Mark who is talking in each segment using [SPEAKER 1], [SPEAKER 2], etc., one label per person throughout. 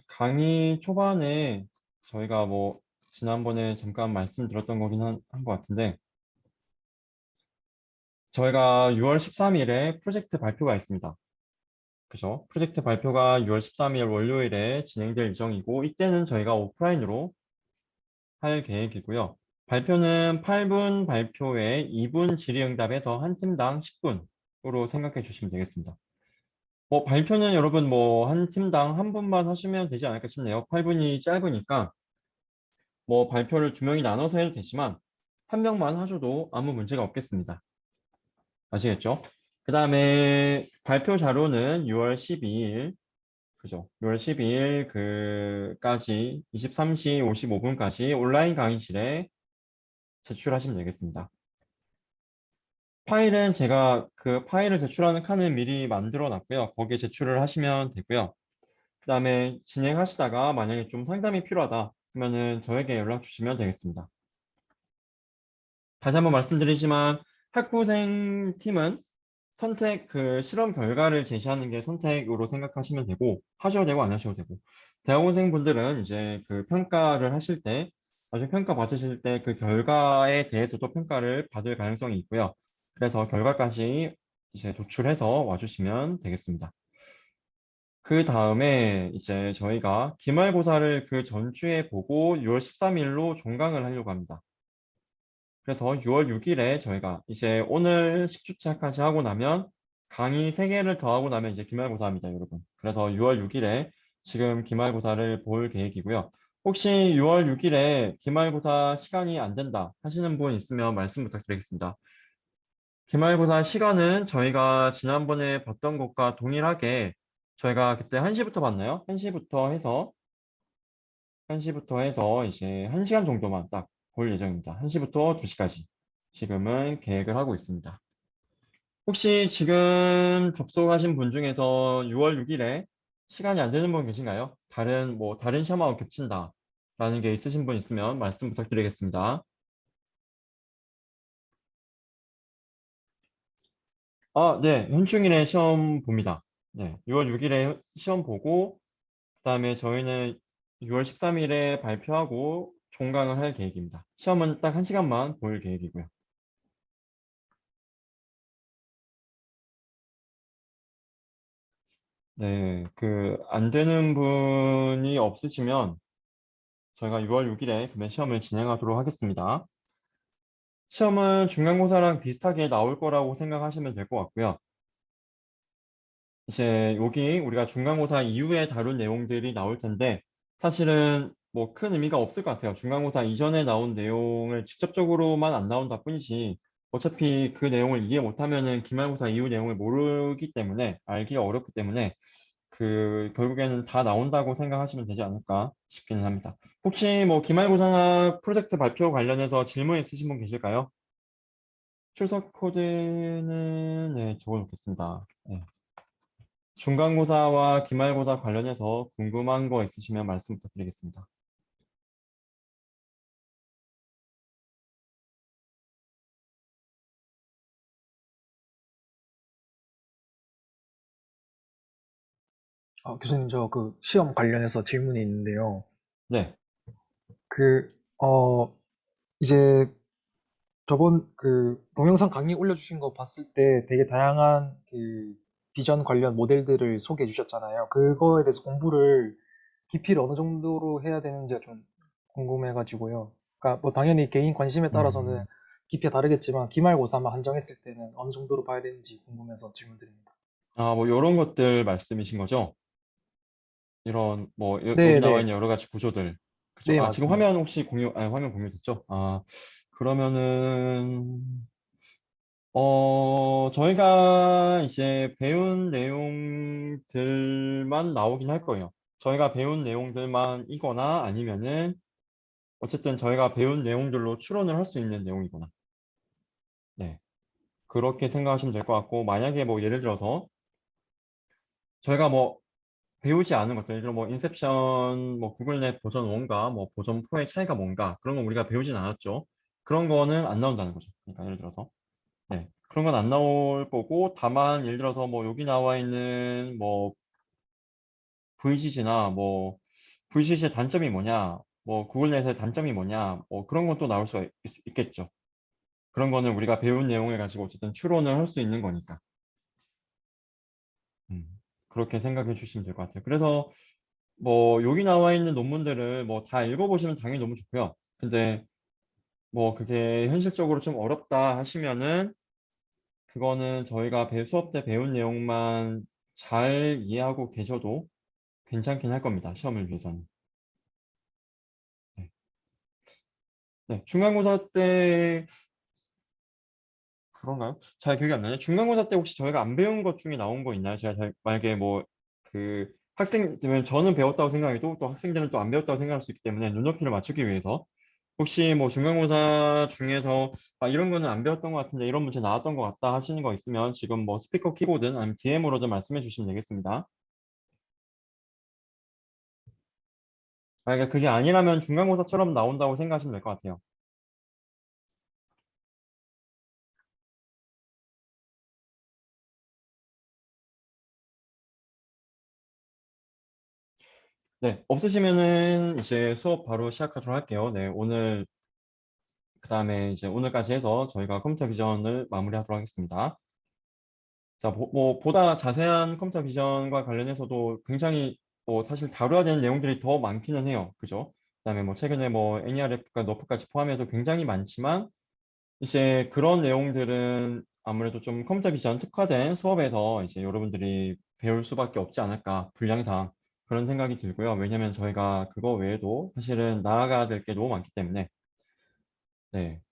[SPEAKER 1] 강의 초반에 저희가 뭐 지난번에 잠깐 말씀드렸던 거긴 한 것 같은데 저희가 6월 13일에 프로젝트 발표가 있습니다. 그죠? 프로젝트 발표가 6월 13일 월요일에 진행될 예정이고 이때는 저희가 오프라인으로 할 계획이고요. 발표는 8분 발표에 2분 질의응답에서 한 팀당 10분으로 생각해 주시면 되겠습니다. 뭐 발표는 여러분 뭐 한 팀당 한 분만 하시면 되지 않을까 싶네요. 8분이 짧으니까 뭐 발표를 두 명이 나눠서 해도 되지만 한 명만 하셔도 아무 문제가 없겠습니다. 아시겠죠? 그 다음에 발표 자료는 6월 12일, 그죠? 6월 12일 그까지 23시 55분까지 온라인 강의실에 제출하시면 되겠습니다. 파일은 제가 그 파일을 제출하는 칸을 미리 만들어 놨고요. 거기에 제출을 하시면 되고요. 그 다음에 진행하시다가 만약에 좀 상담이 필요하다 그러면은 저에게 연락 주시면 되겠습니다. 다시 한번 말씀드리지만 학부생 팀은 선택 그 실험 결과를 제시하는 게 선택으로 생각하시면 되고 하셔도 되고 안 하셔도 되고 대학원생 분들은 이제 그 평가를 하실 때 나중에 평가 받으실 때 그 결과에 대해서도 평가를 받을 가능성이 있고요. 그래서 결과까지 이제 도출해서 와주시면 되겠습니다. 그 다음에 이제 저희가 기말고사를 그 전주에 보고 6월 13일로 종강을 하려고 합니다. 그래서 6월 6일에 저희가 이제 오늘 식주차까지 하고 나면 강의 3개를 더 하고 나면 이제 기말고사입니다, 여러분. 그래서 6월 6일에 지금 기말고사를 볼 계획이고요. 혹시 6월 6일에 기말고사 시간이 안 된다 하시는 분 있으면 말씀 부탁드리겠습니다. 기말고사 시간은 저희가 지난번에 봤던 것과 동일하게 저희가 그때 1시부터 봤나요? 1시부터 해서 이제 1시간 정도만 딱 볼 예정입니다. 1시부터 2시까지 지금은 계획을 하고 있습니다. 혹시 지금 접속하신 분 중에서 6월 6일에 시간이 안 되는 분 계신가요? 다른 시험하고 겹친다 라는 게 있으신 분 있으면 말씀 부탁드리겠습니다. 아, 네. 현충일에 시험 봅니다. 네. 6월 6일에 시험 보고 그다음에 저희는 6월 13일에 발표하고 종강을 할 계획입니다. 시험은 딱 1시간만 볼 계획이고요. 네, 안 되는 분이 없으시면 저희가 6월 6일에 그러면 시험을 진행하도록 하겠습니다. 시험은 중간고사랑 비슷하게 나올 거라고 생각하시면 될 것 같고요. 이제 여기 우리가 중간고사 이후에 다룬 내용들이 나올 텐데 사실은 뭐 큰 의미가 없을 것 같아요. 중간고사 이전에 나온 내용을 직접적으로만 안 나온다 뿐이지 어차피 그 내용을 이해 못하면은 기말고사 이후 내용을 모르기 때문에 알기가 어렵기 때문에 결국에는 다 나온다고 생각하시면 되지 않을까 싶기는 합니다. 혹시 뭐 기말고사나 프로젝트 발표 관련해서 질문 있으신 분 계실까요? 출석 코드는 네, 적어놓겠습니다. 네. 중간고사와 기말고사 관련해서 궁금한 거 있으시면 말씀 부탁드리겠습니다.
[SPEAKER 2] 교수님, 저 그 시험 관련해서 질문이 있는데요.
[SPEAKER 1] 네,
[SPEAKER 2] 그, 어, 이제 저번 그 동영상 강의 올려주신 거 봤을 때 되게 다양한 그 비전 관련 모델들을 소개해 주셨잖아요. 그거에 대해서 공부를 깊이를 어느 정도로 해야 되는지가 좀 궁금해가지고요. 그러니까 뭐 당연히 개인 관심에 따라서는
[SPEAKER 1] 음,
[SPEAKER 2] 깊이가 다르겠지만 기말고사만 한정했을 때는 어느 정도로 봐야 되는지 궁금해서 질문드립니다.
[SPEAKER 1] 뭐 이런 것들 말씀이신 거죠? 이런 뭐 여기 나와
[SPEAKER 2] 네네.
[SPEAKER 1] 있는 여러 가지 구조들, 그죠?
[SPEAKER 2] 네,
[SPEAKER 1] 아, 지금
[SPEAKER 2] 맞습니다.
[SPEAKER 1] 화면 혹시 화면 공유됐죠? 아, 그러면은 저희가 이제 배운 내용들만 나오긴 할 거예요. 저희가 배운 내용들만이거나 아니면은 어쨌든 저희가 배운 내용들로 추론을 할 수 있는 내용이거나. 네. 그렇게 생각하시면 될 것 같고, 만약에 뭐 예를 들어서 저희가 뭐 배우지 않은 것들, 예를 들어 뭐 인셉션, 뭐 구글넷 버전 1과 뭐 버전 4의 차이가 뭔가, 그런 건 우리가 배우진 않았죠. 그런 거는 안 나온다는 거죠. 그러니까 예를 들어서. 네. 그런 건 안 나올 거고, 다만, 예를 들어서 뭐 여기 나와 있는 뭐 VCC나 뭐 VCC의 단점이 뭐냐, 뭐 구글넷의 단점이 뭐냐, 뭐 그런 건 또 나올 수가 있겠죠. 그런 거는 우리가 배운 내용을 가지고 어쨌든 추론을 할 수 있는 거니까. 음, 그렇게 생각해 주시면 될 것 같아요. 그래서 뭐 여기 나와 있는 논문들을 뭐 다 읽어보시면 당연히 너무 좋고요. 근데 뭐 그게 현실적으로 좀 어렵다 하시면은 그거는 저희가 수업 때 배운 내용만 잘 이해하고 계셔도 괜찮긴 할 겁니다. 시험을 위해서는. 네. 네, 중간고사 때 그런가요? 잘 기억이 안 나요. 중간고사 때 혹시 저희가 안 배운 것 중에 나온 거 있나요? 제가 만약에 뭐 그 학생들은 저는 배웠다고 생각해도 또 학생들은 또 안 배웠다고 생각할 수 있기 때문에 눈높이를 맞추기 위해서 혹시 뭐 중간고사 중에서 아, 이런 거는 안 배웠던 것 같은데 이런 문제 나왔던 것 같다 하시는 거 있으면 지금 뭐 스피커 키보든 아니면 DM으로든 말씀해 주시면 되겠습니다. 만약에 그게 아니라면 중간고사처럼 나온다고 생각하시면 될 것 같아요. 네, 없으시면은 이제 수업 바로 시작하도록 할게요. 네, 오늘 그다음에 이제 오늘까지 해서 저희가 컴퓨터 비전을 마무리하도록 하겠습니다. 자, 뭐 보다 자세한 컴퓨터 비전과 관련해서도 굉장히 뭐 사실 다뤄야 되는 내용들이 더 많기는 해요. 그죠? 그다음에 뭐 최근에 뭐 NERF과 너프까지 포함해서 굉장히 많지만 이제 그런 내용들은 아무래도 좀 컴퓨터 비전 특화된 수업에서 이제 여러분들이 배울 수밖에 없지 않을까, 분량상 그런 생각이 들고요. 왜냐면 저희가 그거 외에도 사실은 나아가야 될 게 너무 많기 때문에 네,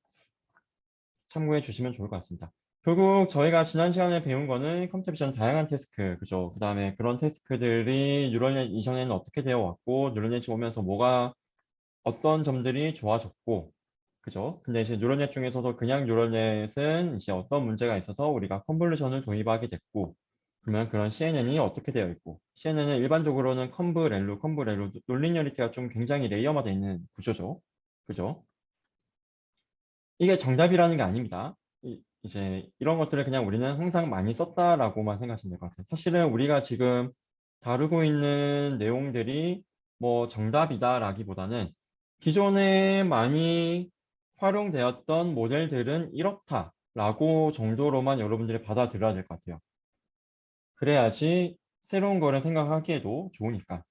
[SPEAKER 1] 참고해 주시면 좋을 것 같습니다. 결국 저희가 지난 시간에 배운 거는 컴퓨터 비전 다양한 태스크, 그죠? 그 다음에 그런 태스크들이 뉴럴넷 이전에는 어떻게 되어 왔고, 뉴럴넷이 오면서 뭐가 어떤 점들이 좋아졌고, 그죠? 근데 이제 뉴럴넷 중에서도 그냥 뉴럴넷은 이제 어떤 문제가 있어서 우리가 컨볼루션을 도입하게 됐고, 그러면 그런 CNN이 어떻게 되어 있고, CNN은 일반적으로는 컨브렐루, 논리니어리티가 좀 굉장히 레이어화되어 있는 구조죠. 그죠? 이게 정답이라는 게 아닙니다. 이제 이런 것들을 그냥 우리는 항상 많이 썼다라고만 생각하시면 될 것 같아요. 사실은 우리가 지금 다루고 있는 내용들이 뭐 정답이다라기보다는 기존에 많이 활용되었던 모델들은 이렇다라고 정도로만 여러분들이 받아들여야 될 것 같아요. 그래야지 새로운 거를 생각하기에도 좋으니까.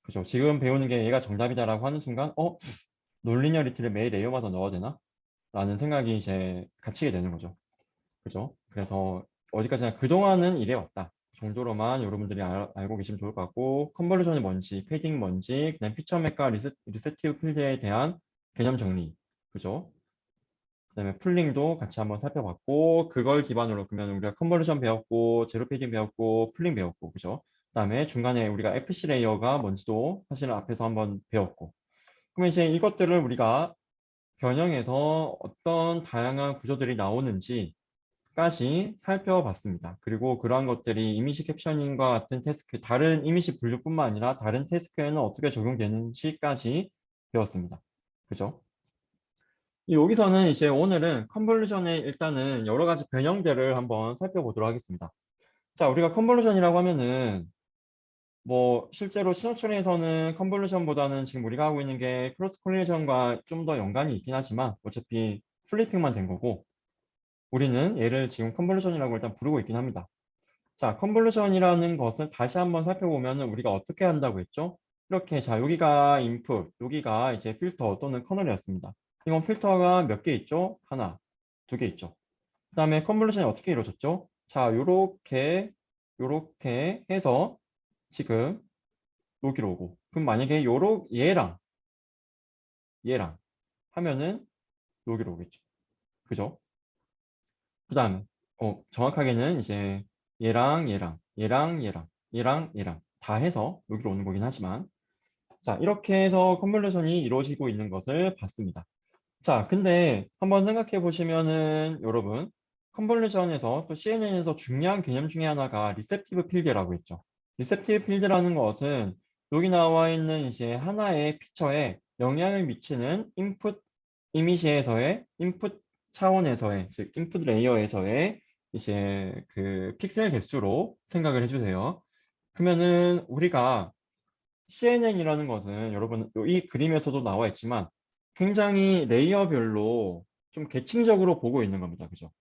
[SPEAKER 1] 그죠? 지금 배우는 게 얘가 정답이다라고 하는 순간, 논리니어리티를 매일 레이어마다 넣어야 되나? 라는 생각이 이제 갇히게 되는 거죠. 그죠? 그래서 어디까지나 그동안은 이래왔다 정도로만 여러분들이 알고 계시면 좋을 것 같고, 컨버루션이 뭔지, 패딩 뭔지, 그냥 피처맥과 리셉티브 필드에 대한 개념 정리. 그죠? 그다음에 풀링도 같이 한번 살펴봤고, 그걸 기반으로 그러면 우리가 컨버루션 배웠고, 제로 패딩 배웠고, 풀링 배웠고, 그죠? 그다음에 중간에 우리가 FC 레이어가 뭔지도 사실은 앞에서 한번 배웠고, 그러면 이제 이것들을 우리가 변형해서 어떤 다양한 구조들이 나오는지까지 살펴봤습니다. 그리고 그러한 것들이 이미지 캡셔닝과 같은 태스크, 다른 이미지 분류뿐만 아니라 다른 태스크에는 어떻게 적용되는지까지 배웠습니다. 그죠? 여기서는 이제 오늘은 컨볼루션의 일단은 여러 가지 변형들을 한번 살펴보도록 하겠습니다. 자, 우리가 컨볼루션이라고 하면은 뭐 실제로 신호처리에서는 컨볼루션보다는 지금 우리가 하고 있는 게 크로스 콜리전과 좀 더 연관이 있긴 하지만 어차피 플리핑만 된 거고 우리는 얘를 지금 컨볼루션이라고 일단 부르고 있긴 합니다. 자, 컨볼루션이라는 것을 다시 한번 살펴보면 우리가 어떻게 한다고 했죠? 이렇게 자 여기가 인풋, 여기가 이제 필터 또는 커널이었습니다. 이건 필터가 몇 개 있죠? 하나, 두 개 있죠. 그 다음에 컨볼루션이 어떻게 이루어졌죠? 자, 요렇게 해서 지금 여기로 오고 그럼 만약에 얘랑 하면은 여기로 오겠죠. 그죠? 그 다음에 정확하게는 이제 얘랑 다 해서 여기로 오는 거긴 하지만 자 이렇게 해서 컨볼루션이 이루어지고 있는 것을 봤습니다. 자 근데 한번 생각해 보시면은 여러분 컨볼루션에서 또 CNN에서 중요한 개념 중에 하나가 리셉티브 필드라고 했죠. 리셉티브 필드라는 것은 여기 나와 있는 이제 하나의 피처에 영향을 미치는 인풋 이미지에서의 인풋 차원에서의 즉 인풋 레이어에서의 이제 그 픽셀 개수로 생각을 해주세요. 그러면은 우리가 CNN이라는 것은 여러분 이 그림에서도 나와 있지만 굉장히 레이어별로 좀 계층적으로 보고 있는 겁니다. 그죠?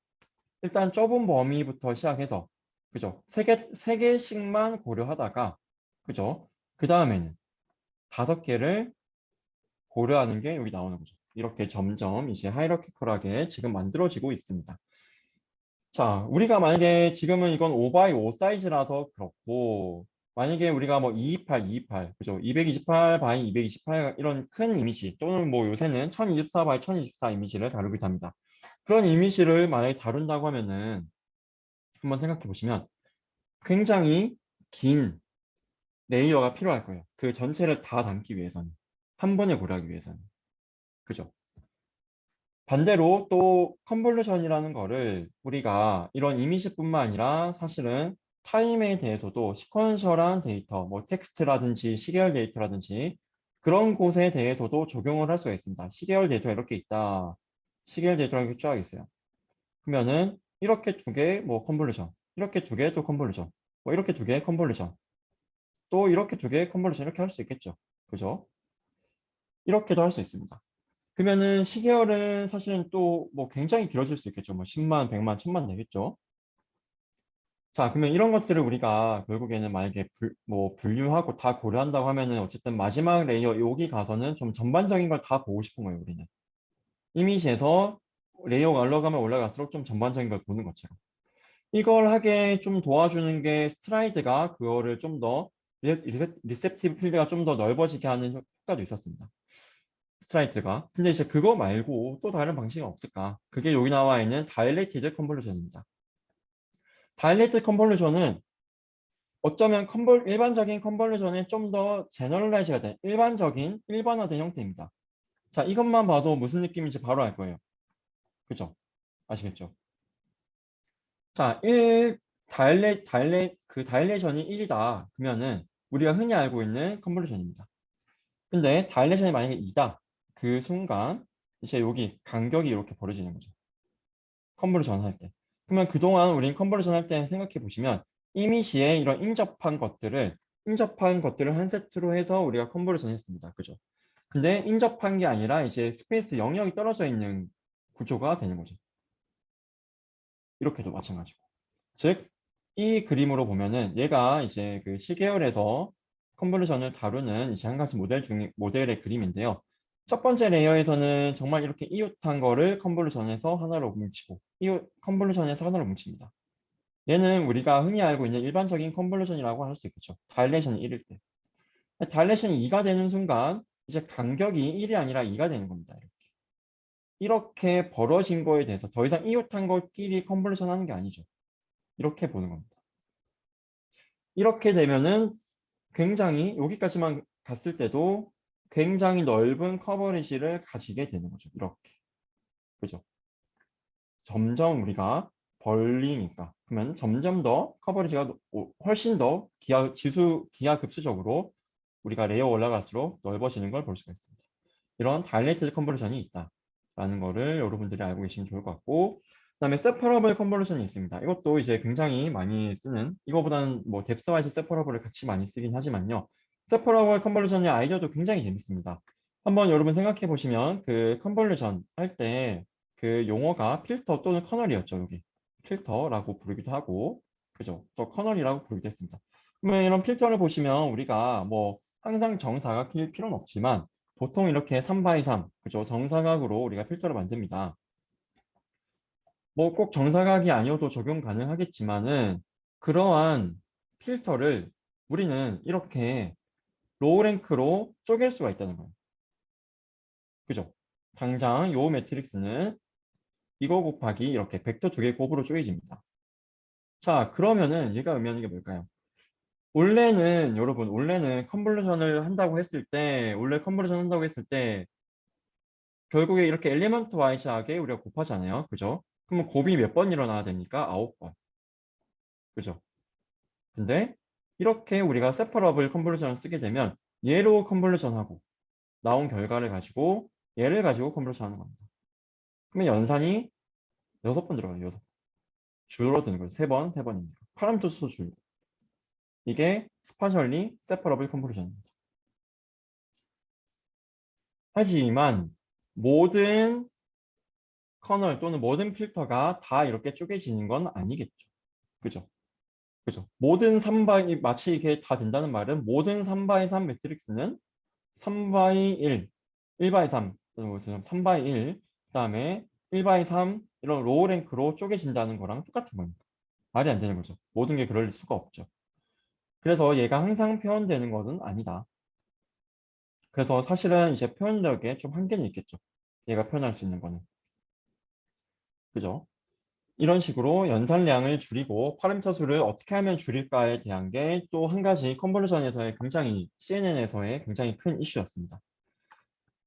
[SPEAKER 1] 일단 좁은 범위부터 시작해서 그죠? 세 개씩만 고려하다가 그죠? 그 다음에는 5개를 고려하는 게 여기 나오는 거죠. 이렇게 점점 이제 하이라키컬하게 지금 만들어지고 있습니다. 자, 우리가 만약에 지금은 이건 5x5 사이즈라서 그렇고, 만약에 우리가 뭐 228, 228, 그죠? 228 by 228 이런 큰 이미지, 또는 뭐 요새는 1024 by 1024 이미지를 다루기도 합니다. 그런 이미지를 만약에 다룬다고 하면은 한번 생각해 보시면 굉장히 긴 레이어가 필요할 거예요. 그 전체를 다 담기 위해서는. 한 번에 고려하기 위해서는. 그죠? 반대로 또 컨볼루션이라는 거를 우리가 이런 이미지뿐만 아니라 사실은 타임에 대해서도 시퀀셜한 데이터, 뭐 텍스트라든지 시계열 데이터라든지 그런 곳에 대해서도 적용을 할 수가 있습니다. 시계열 데이터가 이렇게 있다. 시계열 데이터가 이렇게 쫙 있어요. 그러면은 이렇게 2개 뭐 컨볼루션, 이렇게 2개 또 컨볼루션, 뭐 이렇게 2개 컨볼루션, 또 이렇게 2개 컨볼루션 이렇게 할 수 있겠죠. 그죠? 이렇게도 할 수 있습니다. 그러면은 시계열은 사실은 또 뭐 굉장히 길어질 수 있겠죠. 뭐 10만, 100만, 1000만 되겠죠. 자, 그러면 이런 것들을 우리가 결국에는 만약에 뭐 분류하고 다 고려한다고 하면은 어쨌든 마지막 레이어 여기 가서는 좀 전반적인 걸 다 보고 싶은 거예요, 우리는. 이미지에서 레이어가 올라가면 올라갈수록 좀 전반적인 걸 보는 것처럼. 이걸 하게 좀 도와주는 게 스트라이드가 그거를 좀 더 리셉티브 필드가 좀 더 넓어지게 하는 효과도 있었습니다. 스트라이트가. 근데 이제 그거 말고 또 다른 방식이 없을까? 그게 여기 나와 있는 다일레이티드 컨볼루션입니다. 다일레이티드 컨볼루션은 어쩌면 일반적인 컨볼루션의 좀 더 제너럴라이즈가 된 일반적인 일반화된 형태입니다. 자, 이것만 봐도 무슨 느낌인지 바로 알 거예요. 그죠? 아시겠죠? 자, 그 다일레이션이 1이다. 그러면은 우리가 흔히 알고 있는 컨볼루션입니다. 근데 다일레이션이 만약에 2다. 그 순간 이제 여기 간격이 이렇게 벌어지는 거죠. 컨버전 할 때. 그러면 그동안 우린 컨버전 할 때 생각해 보시면 이미지에 이런 인접한 것들을 한 세트로 해서 우리가 컨버전 했습니다. 그죠? 근데 인접한 게 아니라 이제 스페이스 영역이 떨어져 있는 구조가 되는 거죠. 이렇게도 마찬가지고. 즉, 이 그림으로 보면은 얘가 이제 그 시계열에서 컨버전을 다루는 이제 한 가지 모델의 그림인데요. 첫 번째 레이어에서는 정말 이렇게 이웃한 거를 컨볼루션에서 하나로 뭉치고 컨볼루션에서 하나로 뭉칩니다. 얘는 우리가 흔히 알고 있는 일반적인 컨볼루션이라고 할 수 있겠죠. 다일레이션이 1일 때. 다일레이션이 2가 되는 순간 이제 간격이 1이 아니라 2가 되는 겁니다. 이렇게 벌어진 거에 대해서 더 이상 이웃한 것끼리 컨볼루션 하는 게 아니죠. 이렇게 보는 겁니다. 이렇게 되면은 굉장히 여기까지만 갔을 때도 굉장히 넓은 커버리지를 가지게 되는 거죠. 이렇게. 그죠? 점점 우리가 벌리니까. 그러면 점점 더 커버리지가 훨씬 더 기하급수적으로 우리가 레이어 올라갈수록 넓어지는 걸 볼 수가 있습니다. 이런 다일레이티드 컨버루션이 있다라는 거를 여러분들이 알고 계시면 좋을 것 같고, 그다음에 세퍼러블 컨버루션이 있습니다. 이것도 이제 굉장히 많이 쓰는, 이거보다는 뭐 뎁스와이즈 세퍼러블을 같이 많이 쓰긴 하지만요. 세퍼러블 컨버루션의 아이디어도 굉장히 재밌습니다. 한번 여러분 생각해 보시면 그 컨버루션 할 때 그 용어가 필터 또는 커널이었죠. 여기 필터라고 부르기도 하고, 그죠? 또 커널이라고 부르기도 했습니다. 그러면 이런 필터를 보시면 우리가 뭐 항상 정사각일 필요는 없지만 보통 이렇게 3x3, 그죠? 정사각으로 우리가 필터를 만듭니다. 뭐 꼭 정사각이 아니어도 적용 가능하겠지만은 그러한 필터를 우리는 이렇게 로우 랭크로 쪼갤 수가 있다는 거예요. 그죠? 당장 요 매트릭스는 이거 곱하기 이렇게 벡터 2개 곱으로 쪼개집니다. 자, 그러면은 얘가 의미하는 게 뭘까요? 원래는 컨볼루션을 한다고 했을 때, 원래 컨볼루션 한다고 했을 때 결국에 이렇게 엘리먼트 와이즈하게 우리가 곱하잖아요. 그죠? 그러면 곱이 몇 번 일어나야 됩니까? 9번. 그죠? 근데 이렇게 우리가 세퍼러블 컨볼루션을 쓰게 되면 얘로 컨볼루션하고 나온 결과를 가지고 얘를 가지고 컨볼루션 하는 겁니다. 그러면 연산이 6번 들어가요. 6번. 줄어드는 거죠. 3번, 3번입니다. 파라미터 수도 줄고. 이게 스파셜리 세퍼러블 컨볼루션입니다. 하지만 모든 커널 또는 모든 필터가 다 이렇게 쪼개지는 건 아니겠죠. 그죠? 그죠? 모든 3바이 마치 이게 다 된다는 말은 모든 3바이 3 매트릭스는 3바이 1, 1바이 3, 3바이 1, 그다음에 1바이 3 이런 로우 랭크로 쪼개진다는 거랑 똑같은 겁니다. 말이 안 되는 거죠. 모든 게 그럴 수가 없죠. 그래서 얘가 항상 표현되는 것은 아니다. 그래서 사실은 이제 표현력에 좀 한계는 있겠죠. 얘가 표현할 수 있는 거는. 그죠? 이런 식으로 연산량을 줄이고 파라미터 수를 어떻게 하면 줄일까에 대한 게 또 한 가지 컨볼루션에서의 굉장히 CNN에서의 굉장히 큰 이슈였습니다.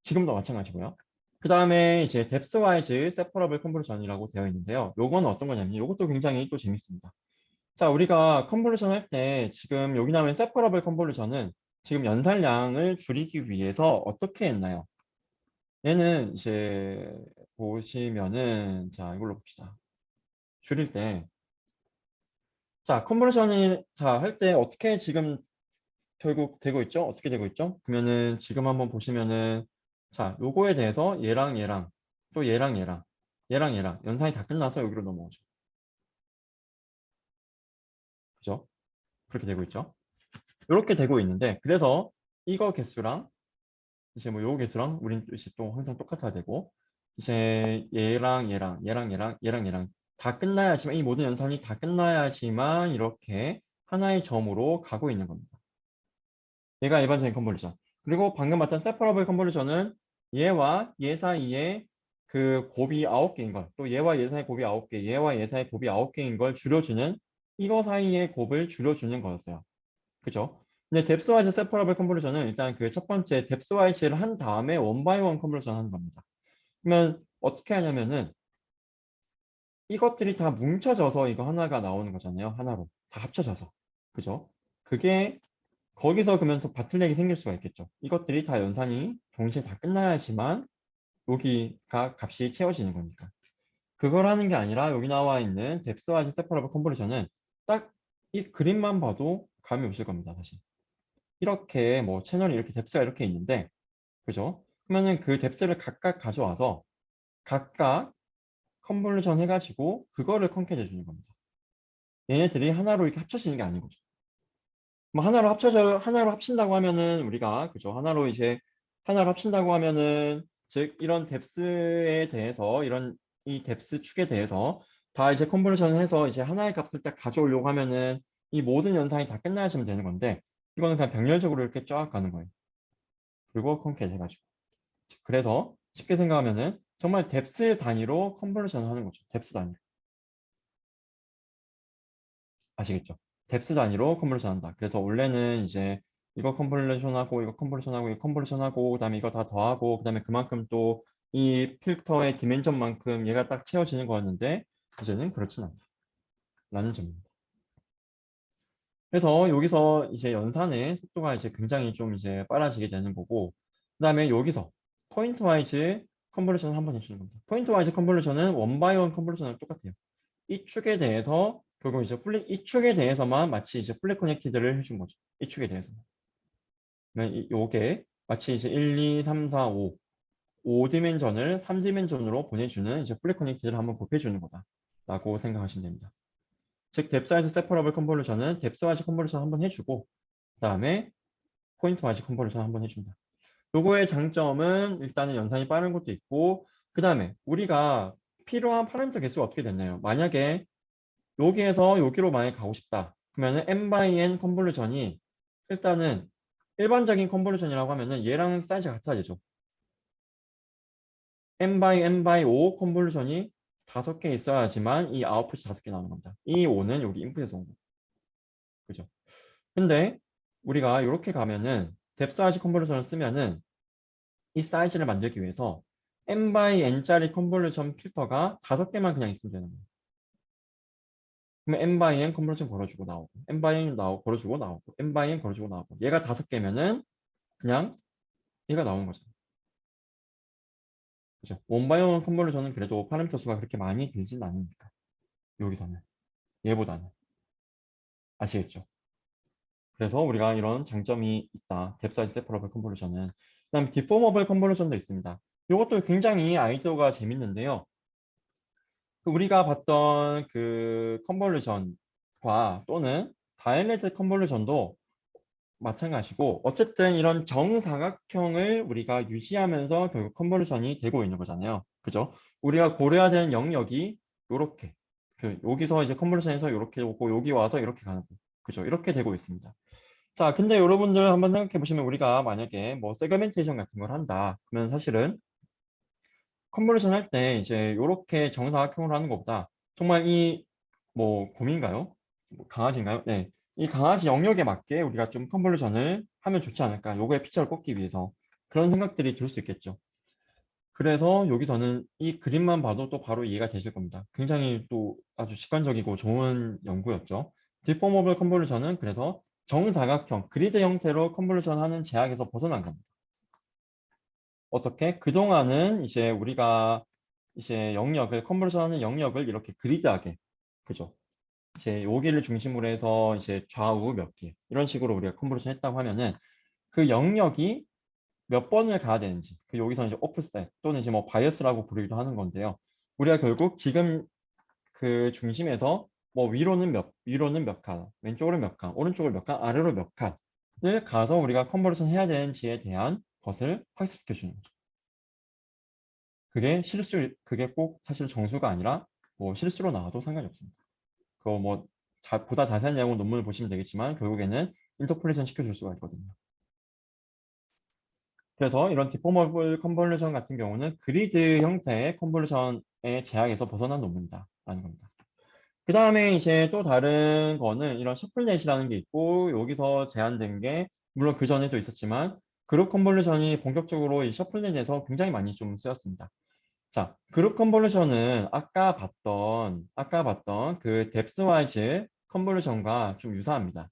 [SPEAKER 1] 지금도 마찬가지고요. 그 다음에 이제 뎁스와이즈 세퍼러블 컨볼루션이라고 되어 있는데요. 요거는 어떤 거냐면 요것도 굉장히 또 재밌습니다. 자, 우리가 컨볼루션 할 때 지금 여기 나오는 세퍼러블 컨볼루션은 지금 연산량을 줄이기 위해서 어떻게 했나요? 얘는 이제 보시면은 자, 이걸로 봅시다. 줄일 때 자, 컨버전이 자, 할 때 어떻게 지금 결국 되고 있죠? 어떻게 되고 있죠? 그러면은 지금 한번 보시면은 자, 요거에 대해서 얘랑 또 얘랑 연산이 다 끝나서 여기로 넘어오죠. 그죠? 그렇게 되고 있죠. 이렇게 되고 있는데 그래서 이거 개수랑 이제 뭐 요 개수랑 우린 또 항상 똑같아야 되고 이제 얘랑 다 끝나야지만 이 모든 연산이 다 끝나야지만 이렇게 하나의 점으로 가고 있는 겁니다. 얘가 일반적인 컨볼루션. 그리고 방금 봤던 세퍼러블 컨볼루션은 얘와 얘 사이에 그 곱이 9개인 걸, 또 얘와 얘 사이의 곱이 9개, 얘와 얘 사이의 곱이 9개인 걸 줄여주는 이거 사이의 곱을 줄여주는 거였어요. 그죠? 근데 뎁스와이즈 세퍼러블 컨볼루션은 일단 그 첫 번째 뎁스와이즈를 한 다음에 원바이원 컨볼루션 하는 겁니다. 그러면 어떻게 하냐면은 이것들이 다 뭉쳐져서 이거 하나가 나오는 거잖아요. 하나로. 다 합쳐져서. 그죠? 그게 거기서 그러면 또 바틀렉이 생길 수가 있겠죠. 이것들이 다 연산이 동시에 다 끝나야지만 여기가 값이 채워지는 거니까. 그걸 하는 게 아니라 여기 나와 있는 뎁스와이즈 세퍼러블 컨볼루션은 딱 이 그림만 봐도 감이 오실 겁니다. 사실. 이렇게 뭐 채널이 이렇게 뎁스가 이렇게 있는데 그죠? 그러면은 그 뎁스를 각각 가져와서 각각 컨볼루션 해가지고 그거를 컨캣해 주는 겁니다. 얘네들이 하나로 이렇게 합쳐지는 게 아닌 거죠. 뭐 하나로 합친다고 하면은 우리가 그죠? 하나로 합친다고 하면은 즉 이런 뎁스에 대해서 이런 이 뎁스 축에 대해서 다 이제 컨볼루션 해서 이제 하나의 값을 딱 가져오려고 하면은 이 모든 연산이 다 끝나야지면 되는 건데 이거는 그냥 병렬적으로 이렇게 쫙 가는 거예요. 그리고 컨캣 해가지고. 그래서 쉽게 생각하면은 정말 뎁스 단위로 컨볼루션을 하는 거죠. 뎁스 단위로. 아시겠죠? 뎁스 단위로 컨볼루션 한다. 그래서 원래는 이제 이거 컨볼루션하고 이거 컨볼루션하고 이거 컨볼루션하고 그다음에 이거 다 더하고 그다음에 그만큼 또 이 필터의 디멘전만큼 얘가 딱 채워지는 거였는데 이제는 그렇진 않다. 라는 점입니다. 그래서 여기서 이제 연산의 속도가 이제 굉장히 좀 이제 빨라지게 되는 거고 그다음에 여기서 포인트 와이즈 컨볼루션을 한번 해주는 겁니다. 포인트 와이즈 컨볼루션은 원 바이 원 컨볼루션이랑 똑같아요. 이 축에 대해서 결국 이제 이 축에 대해서만 마치 이제 플랫 커넥티드를 해준 거죠. 이 축에 대해서만. 요게 마치 이제 1, 2, 3, 4, 5 5디멘전을 3디멘전으로 보내주는 이제 플랫 커넥티드를 한번 곱해주는 거다라고 생각하시면 됩니다. 즉 뎁사이즈 세퍼러블 컨볼루션은 뎁스와이즈 컨볼루션 한번 해주고 그다음에 포인트 와이즈 컨볼루션 한번 해준다. 요거의 장점은 일단은 연산이 빠른 것도 있고 그 다음에 우리가 필요한 파라미터 개수가 어떻게 됐나요? 만약에 여기에서 여기로 만약에 가고 싶다. 그러면은 n by n 컨볼루션이 일단은 일반적인 컨볼루션이라고 하면은 얘랑 사이즈가 같아야 되죠. n by n by 5 컨볼루션이 5개 있어야지만 이 아웃풋이 5개 나오는 겁니다. 이 5는 여기 인풋에서 온 거. 그죠? 근데 우리가 이렇게 가면은 뎁사이즈 컨볼루션을 쓰면은 이 사이즈를 만들기 위해서 n by n짜리 컨볼루션 필터가 5개만 그냥 있으면 되는 거예요. 그러면 n by n 컨버전 걸어주고 나오고 n by n 걸어주고 나오고 n by n 걸어주고 나오고 얘가 5개면은 그냥 얘가 나오는 거죠. 그죠? 원 바이 원 컨버전은 그래도 파라미터 수가 그렇게 많이 들진 않으니까 여기서는 얘보다는 아시겠죠? 그래서 우리가 이런 장점이 있다. 뎁사이즈 세퍼러블 컨버전은 그다음 디포머블 컨볼루션도 있습니다. 이것도 굉장히 아이디어가 재밌는데요. 우리가 봤던 그 컨볼루션과 또는 다이렉트 컨볼루션도 마찬가지고 어쨌든 이런 정사각형을 우리가 유지하면서 결국 컨볼루션이 되고 있는 거잖아요. 그죠? 우리가 고려해야 되는 영역이 요렇게 여기서 이제 컨볼루션에서 이렇게 오고 여기 와서 이렇게 가는 거. 그죠? 이렇게 되고 있습니다. 자, 근데 여러분들 한번 생각해 보시면 우리가 만약에 뭐 세그멘테이션 같은 걸 한다. 그러면 사실은 컨볼루션 할 때 이제 이렇게 정사각형으로 하는 것보다 정말 이 뭐 곰인가요? 뭐 강아지인가요? 네. 이 강아지 영역에 맞게 우리가 좀 컨볼루션을 하면 좋지 않을까? 요거의 피처를 꽂기 위해서 그런 생각들이 들 수 있겠죠. 그래서 여기서는 이 그림만 봐도 또 바로 이해가 되실 겁니다. 굉장히 또 아주 직관적이고 좋은 연구였죠. 디포머블 컨볼루션은 그래서 정사각형, 그리드 형태로 컨볼루션 하는 제약에서 벗어난 겁니다. 어떻게? 그동안은 이제 우리가 이제 영역을, 컨볼루션 하는 영역을 이렇게 그리드하게, 그죠? 이제 여기를 중심으로 해서 이제 좌우 몇 개, 이런 식으로 우리가 컨볼루션 했다고 하면은 그 영역이 몇 번을 가야 되는지, 그 여기서 이제 오프셋 또는 이제 뭐 바이어스라고 부르기도 하는 건데요. 우리가 결국 지금 그 중심에서 뭐 위로는 몇 칸, 왼쪽으로 몇 칸, 오른쪽으로 몇 칸, 아래로 몇 칸을 가서 우리가 컨볼루션 해야 되는지에 대한 것을 학습시켜 주는 거죠. 그게 꼭 사실 정수가 아니라 뭐 실수로 나와도 상관이 없습니다. 그거 뭐 보다 자세한 내용은 논문을 보시면 되겠지만 결국에는 인터폴레이션 시켜줄 수가 있거든요. 그래서 이런 디포머블 컨볼루션 같은 경우는 그리드 형태의 컨볼루션의 제약에서 벗어난 논문이다라는 겁니다. 그 다음에 이제 또 다른 거는 이런 셔플넷이라는 게 있고 여기서 제한된 게 물론 그 전에도 있었지만 그룹 컨볼루션이 본격적으로 이 셔플넷에서 굉장히 많이 좀 쓰였습니다. 자, 그룹 컨볼루션은 아까 봤던 그 뎁스와이즈 컨볼루션과 좀 유사합니다.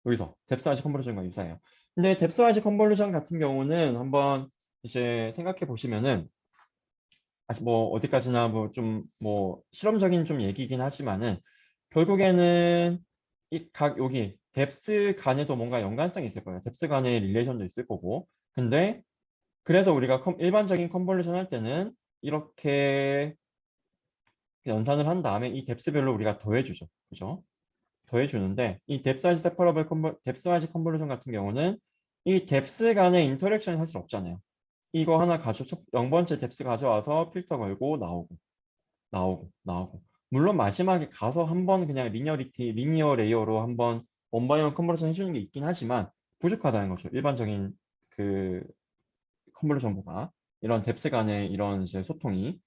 [SPEAKER 1] 여기서 뎁스와이즈 컨볼루션과 유사해요. 근데 뎁스와이즈 컨볼루션 같은 경우는 한번 이제 생각해 보시면은 아직 뭐 어디까지나 뭐 좀 뭐 실험적인 좀 얘기긴 하지만은 결국에는 이 각 여기 뎁스 간에도 뭔가 연관성이 있을 거예요. 뎁스 간의 릴레이션도 있을 거고. 근데 그래서 우리가 일반적인 컨볼루션 할 때는 이렇게 연산을 한 다음에 이 뎁스별로 우리가 더해주죠. 그죠? 더해주는데 이 뎁스와이즈 컨볼루션 같은 경우는 이 뎁스 간의 인터랙션이 사실 없잖아요. 이거 하나 0번째 뎁스 가져와서 필터 걸고 나오고. 물론 마지막에 가서 한번 그냥 리니어 레이어로 한번 원바이원 컨버전 해주는 게 있긴 하지만 부족하다는 거죠. 일반적인 그 컨볼루션보다 이런 뎁스 간의 이런 이제 소통이.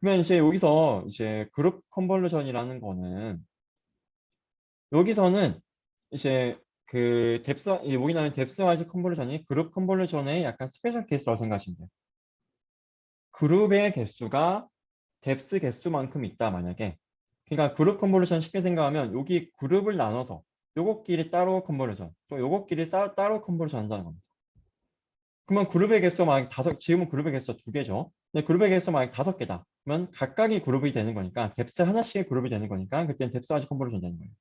[SPEAKER 1] 그러면 이제 여기서 이제 그룹 컨볼루션이라는 거는 여기서는 이제 그 여기 나오는 뎁스와이즈 컨볼루션이 그룹 컨볼루션의 약간 스페셜 케이스라고 생각하시면 돼요. 그룹의 개수가 뎁스 개수만큼 있다 만약에 그러니까 그룹 컨볼루션 쉽게 생각하면 여기 그룹을 나눠서 요것끼리 따로 컨볼루션 또 요것끼리 따로 컨볼루션 한다는 겁니다. 그러면 그룹의 개수가 만약 지금은 그룹의 개수가 2개죠. 근데 그룹의 개수가 만약 5개다. 그러면 각각이 그룹이 되는 거니까 뎁스 하나씩의 그룹이 되는 거니까 그때는 뎁스 와이즈 컨볼루션 되는 거예요.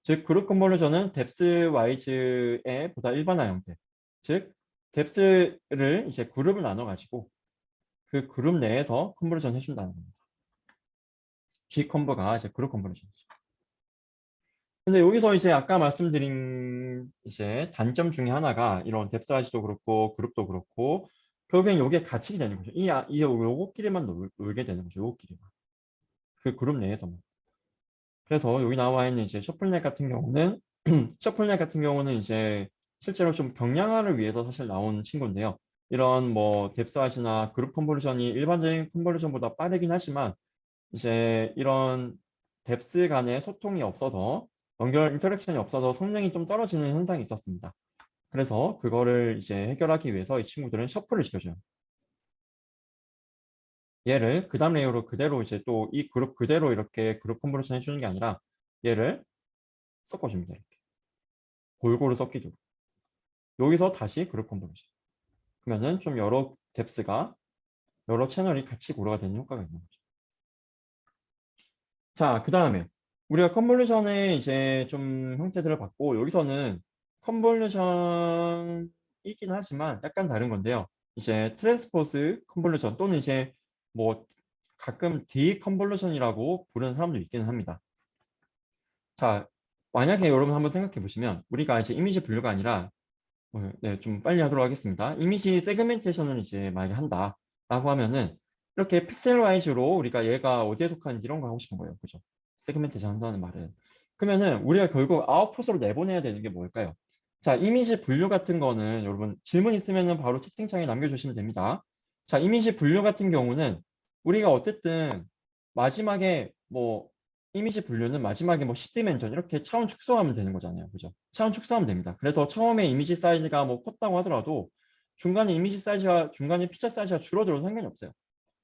[SPEAKER 1] 즉 그룹 컨볼루션은 뎁스 와이즈의 보다 일반화 형태. 즉 뎁스를 이제 그룹을 나눠 가지고 그 그룹 내에서 컨볼루션 해준다는 겁니다. G 컨버가 이제 그룹 컨볼루션이죠. 근데 여기서 이제 아까 말씀드린 이제 단점 중에 하나가 이런 뎁스와이즈도 그렇고 그룹도 그렇고 결국엔 요게 갇히게 되는 거죠. 요거끼리만 놀게 되는 거죠. 요거끼리만. 그 그룹 내에서만. 그래서 여기 나와 있는 이제 셔플넷 같은 경우는 셔플넷 같은 경우는 이제 실제로 좀 경량화를 위해서 사실 나온 친구인데요. 이런 뭐 뎁스와이즈나 그룹 컨볼루션이 일반적인 컨볼루션보다 빠르긴 하지만 이제 이런 뎁스 간의 소통이 없어서 인터랙션이 없어서 성능이 좀 떨어지는 현상이 있었습니다. 그래서 그거를 이제 해결하기 위해서 이 친구들은 셔플을 시켜줘요. 얘를 그 다음 레이어로 그대로 이제 또 이 그룹 그대로 이렇게 그룹 컨버전 해주는 게 아니라 얘를 섞어줍니다. 이렇게 골고루 섞이도록. 여기서 다시 그룹 컨버전. 그러면은 좀 여러 채널이 같이 고려가 되는 효과가 있는 거죠. 자, 그 다음에 우리가 컨볼루션의 이제 좀 형태들을 봤고 여기서는 컨볼루션 이긴 하지만 약간 다른 건데요. 이제 트랜스포스 컨볼루션 또는 이제 뭐 가끔 디컨볼루션이라고 부르는 사람도 있기는 합니다. 자, 만약에 여러분 한번 생각해 보시면 우리가 이제 이미지 분류가 아니라 네, 좀 빨리 하도록 하겠습니다. 이미지 세그멘테이션을 이제 만약에 한다라고 하면은 이렇게 픽셀 와이즈로 우리가 얘가 어디에 속하는지 이런 거 하고 싶은 거예요. 그죠? 세그멘테이션 한다는 말은. 그러면은 우리가 결국 아웃풋으로 내보내야 되는 게 뭘까요? 자, 이미지 분류 같은 거는 여러분 질문 있으면은 바로 채팅창에 남겨주시면 됩니다. 자, 이미지 분류 같은 경우는 우리가 어쨌든 마지막에 뭐 이미지 분류는 마지막에 뭐 10디멘전 이렇게 차원 축소하면 되는 거잖아요. 그죠? 차원 축소하면 됩니다. 그래서 처음에 이미지 사이즈가 뭐 컸다고 하더라도 중간에 이미지 사이즈가 중간에 피처 사이즈가 줄어들어도 상관이 없어요.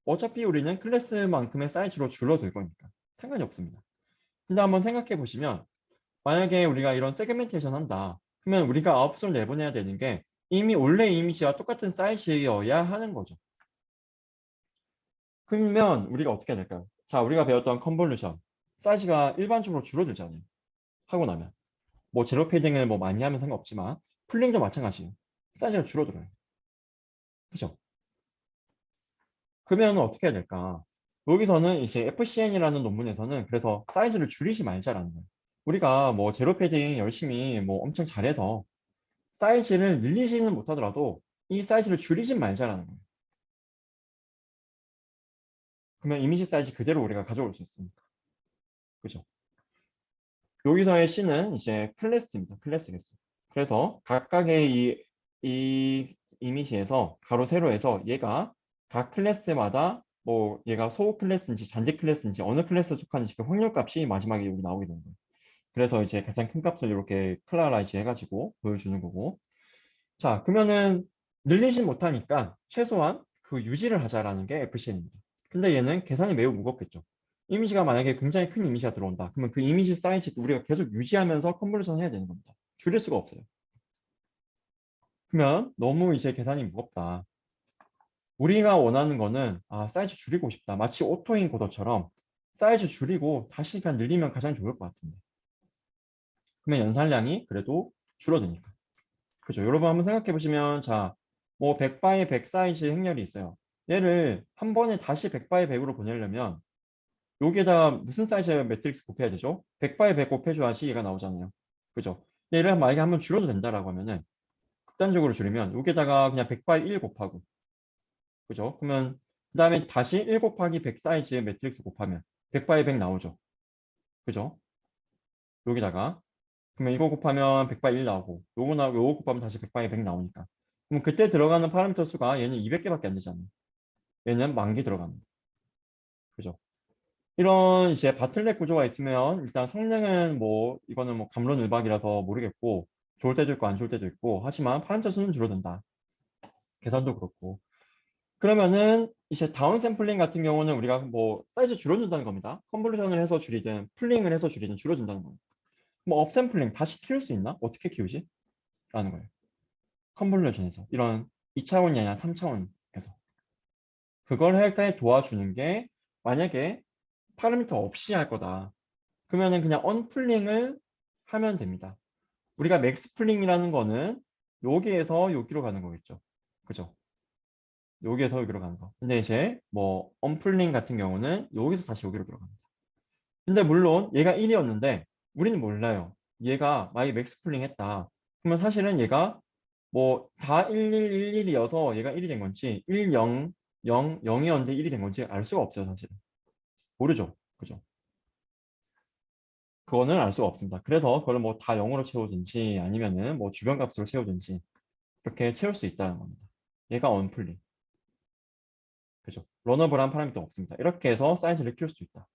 [SPEAKER 1] 어차피 우리는 클래스만큼의 사이즈로 줄어들 거니까 상관이 없습니다. 근데 한번 생각해 보시면 만약에 우리가 이런 세그멘테이션 한다. 그러면 우리가 아웃풋을 내보내야 되는 게 이미 원래 이미지와 똑같은 사이즈여야 하는 거죠. 그러면 우리가 어떻게 해야 될까요? 자, 우리가 배웠던 컨볼루션 사이즈가 일반적으로 줄어들잖아요. 하고 나면. 뭐 제로 패딩을 뭐 많이 하면 상관없지만 풀링도 마찬가지예요. 사이즈가 줄어들어요. 그죠? 그러면 어떻게 해야 될까? 여기서는 이제 FCN이라는 논문에서는 그래서 사이즈를 줄이지 말자라는 거예요. 우리가 뭐 제로 패딩 열심히 뭐 엄청 잘해서 사이즈를 늘리지는 못하더라도 이 사이즈를 줄이지 말자라는 거예요. 그러면 이미지 사이즈 그대로 우리가 가져올 수 있으니까. 그죠? 여기서의 C는 이제 클래스입니다. 클래스겠어. 그래서 각각의 이 이미지에서 가로 세로에서 얘가 각 클래스마다 뭐 얘가 소호 클래스인지 잔디 클래스인지 어느 클래스에 속하는지 그 확률 값이 마지막에 여기 나오게 되는 거예요. 그래서 이제 가장 큰 값을 이렇게 클라라이즈 해가지고 보여주는 거고. 자, 그러면은 늘리진 못하니까 최소한 그 유지를 하자라는 게 FCN입니다. 근데 얘는 계산이 매우 무겁겠죠. 이미지가 만약에 굉장히 큰 이미지가 들어온다. 그러면 그 이미지 사이즈 우리가 계속 유지하면서 컨버전 해야 되는 겁니다. 줄일 수가 없어요. 그러면 너무 이제 계산이 무겁다. 우리가 원하는 거는 사이즈 줄이고 싶다. 마치 오토인 코더처럼 사이즈 줄이고 다시 그냥 늘리면 가장 좋을 것 같은데. 그러면 연산량이 그래도 줄어드니까. 그죠? 여러분 한번 생각해 보시면 자, 뭐 100바이 100 사이즈 행렬이 있어요. 얘를 한 번에 다시 100바이 100으로 보내려면 여기에다가 무슨 사이즈 매트릭스 곱해야 되죠? 100바이 100 곱해줘야지 얘가 나오잖아요. 그죠? 얘를 만약에 한번 줄여도 된다라고 하면은 극단적으로 줄이면 여기에다가 그냥 100바이 1 곱하고 그죠? 그러면 그 다음에 다시 1 곱하기 100 사이즈의 매트릭스 곱하면 100바이 100 나오죠. 그죠? 여기다가 그러면 이거 곱하면 100바이 1 나오고 요거 곱하면 다시 100바이 100 나오니까 그럼 그때 들어가는 파라미터 수가 얘는 200개밖에 안 되잖아요. 얘는 10,000개 들어갑니다. 그죠? 이런 이제 바틀넷 구조가 있으면 일단 성능은 뭐 이거는 뭐 갑론을박이라서 모르겠고 좋을 때도 있고 안 좋을 때도 있고 하지만 파라미터 수는 줄어든다. 계산도 그렇고 그러면은 이제 다운 샘플링 같은 경우는 우리가 뭐 사이즈 줄여준다는 겁니다. 컨볼루션을 해서 줄이든 풀링을 해서 줄이든 줄여준다는 거예요. 뭐 업샘플링 다시 키울 수 있나? 어떻게 키우지? 라는 거예요. 컨볼루션에서 이런 2차원이 아니라 3차원에서 그걸 할 때 도와주는 게 만약에 파라미터 없이 할 거다. 그러면은 그냥 언풀링을 하면 됩니다. 우리가 맥스 풀링이라는 거는 여기에서 여기로 가는 거겠죠. 그죠? 여기에서 여기로 가는 거. 근데 이제 뭐 언풀링 같은 경우는 여기서 다시 여기로 들어갑니다. 근데 물론 얘가 1이었는데 우리는 몰라요. 얘가 만약에 맥스 풀링 했다. 그러면 사실은 얘가 뭐 다 1111이어서 얘가 1이 된 건지 10, 0, 0이었는데 1이 된 건지 알 수가 없어요, 사실은. 모르죠. 그죠? 그거는 알 수가 없습니다. 그래서 그걸 뭐 다 0으로 채우든지 아니면은 뭐 주변 값으로 채우든지 그렇게 채울 수 있다는 겁니다. 얘가 언풀링. 그죠? 러너블한 파라미터 없습니다. 이렇게 해서 사이즈를 키울 수 있다.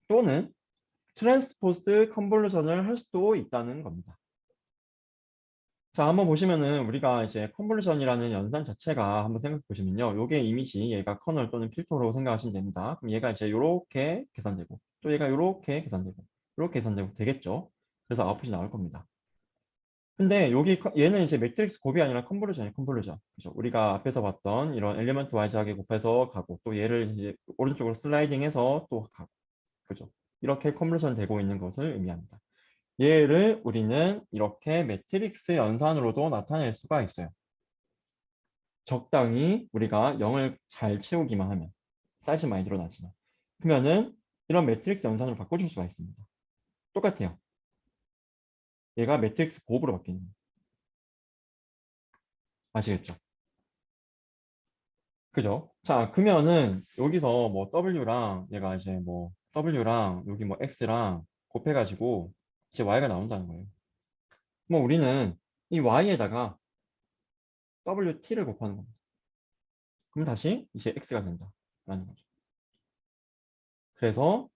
[SPEAKER 1] 또는 트랜스포스 컨볼루션을 할 수도 있다는 겁니다. 자, 한번 보시면은 우리가 이제 컨볼루션이라는 연산 자체가 한번 생각해 보시면요. 요게 이미지, 얘가 커널 또는 필터로 생각하시면 됩니다. 그럼 얘가 이제 요렇게 계산되고, 또 얘가 요렇게 계산되고, 요렇게 계산되고 되겠죠? 그래서 아웃풋이 나올 겁니다. 근데 여기 얘는 이제 매트릭스 곱이 아니라 컨볼루션이에요. 컨볼루션. 그죠? 우리가 앞에서 봤던 이런 엘리먼트 와이즈하게 곱해서 가고, 또 얘를 이제 오른쪽으로 슬라이딩해서 또 가고, 그죠? 이렇게 컨볼루션 되고 있는 것을 의미합니다. 얘를 우리는 이렇게 매트릭스 연산으로도 나타낼 수가 있어요. 적당히 우리가 0을 잘 채우기만 하면. 사이즈 많이 늘어나지만. 그러면은 이런 매트릭스 연산으로 바꿔줄 수가 있습니다. 똑같아요. 얘가 매트릭스 곱으로 바뀌는 거예요. 아시겠죠? 그죠? 자, 그러면은 여기서 뭐 W랑 얘가 이제 뭐 W랑 여기 뭐 X랑 곱해가지고 이제 Y가 나온다는 거예요. 뭐 우리는 이 Y에다가 WT를 곱하는 겁니다. 그럼 다시 이제 X가 된다라는 거죠. 그래서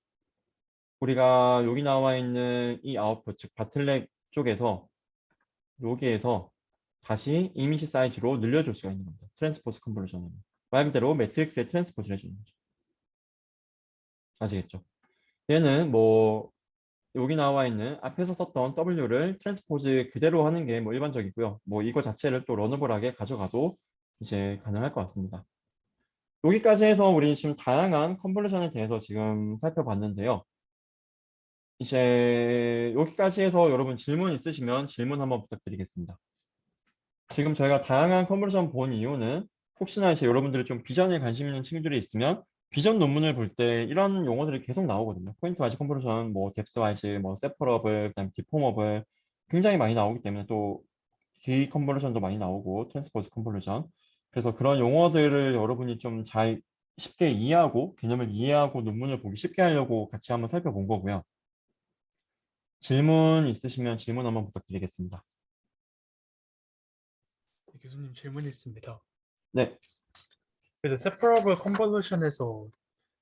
[SPEAKER 1] 우리가 여기 나와 있는 이 아웃풋, 즉 바틀렉 쪽에서 여기에서 다시 이미지 사이즈로 늘려줄 수가 있는 겁니다. 트랜스포즈 컨버전은 말 그대로 매트릭스에 트랜스포즈를 해주는 거죠. 아시겠죠? 얘는 뭐 여기 나와 있는 앞에서 썼던 W를 트랜스포즈 그대로 하는 게 뭐 일반적이고요. 뭐 이거 자체를 또 러너블하게 가져가도 이제 가능할 것 같습니다. 여기까지 해서 우리 지금 다양한 컨볼루션에 대해서 지금 살펴봤는데요. 이제 여기까지 해서 여러분 질문 있으시면 질문 한번 부탁드리겠습니다. 지금 저희가 다양한 컨버전 본 이유는 혹시나 이제 여러분들이 좀 비전에 관심 있는 친구들이 있으면 비전 논문을 볼 때 이런 용어들이 계속 나오거든요. 포인트 와이즈 컨버전, 뭐 뎁스 와이즈, 뭐 세퍼러블, 그다음 디포머블 굉장히 많이 나오기 때문에 또 기 컨버전도 많이 나오고 트랜스포즈 컨버전. 그래서 그런 용어들을 여러분이 좀 잘 쉽게 이해하고 개념을 이해하고 논문을 보기 쉽게 하려고 같이 한번 살펴본 거고요. 질문 있으시면 질문 한번 부탁드리겠습니다.
[SPEAKER 3] 네, 교수님 질문이 있습니다.
[SPEAKER 1] 네.
[SPEAKER 3] 그래서 separable convolution에서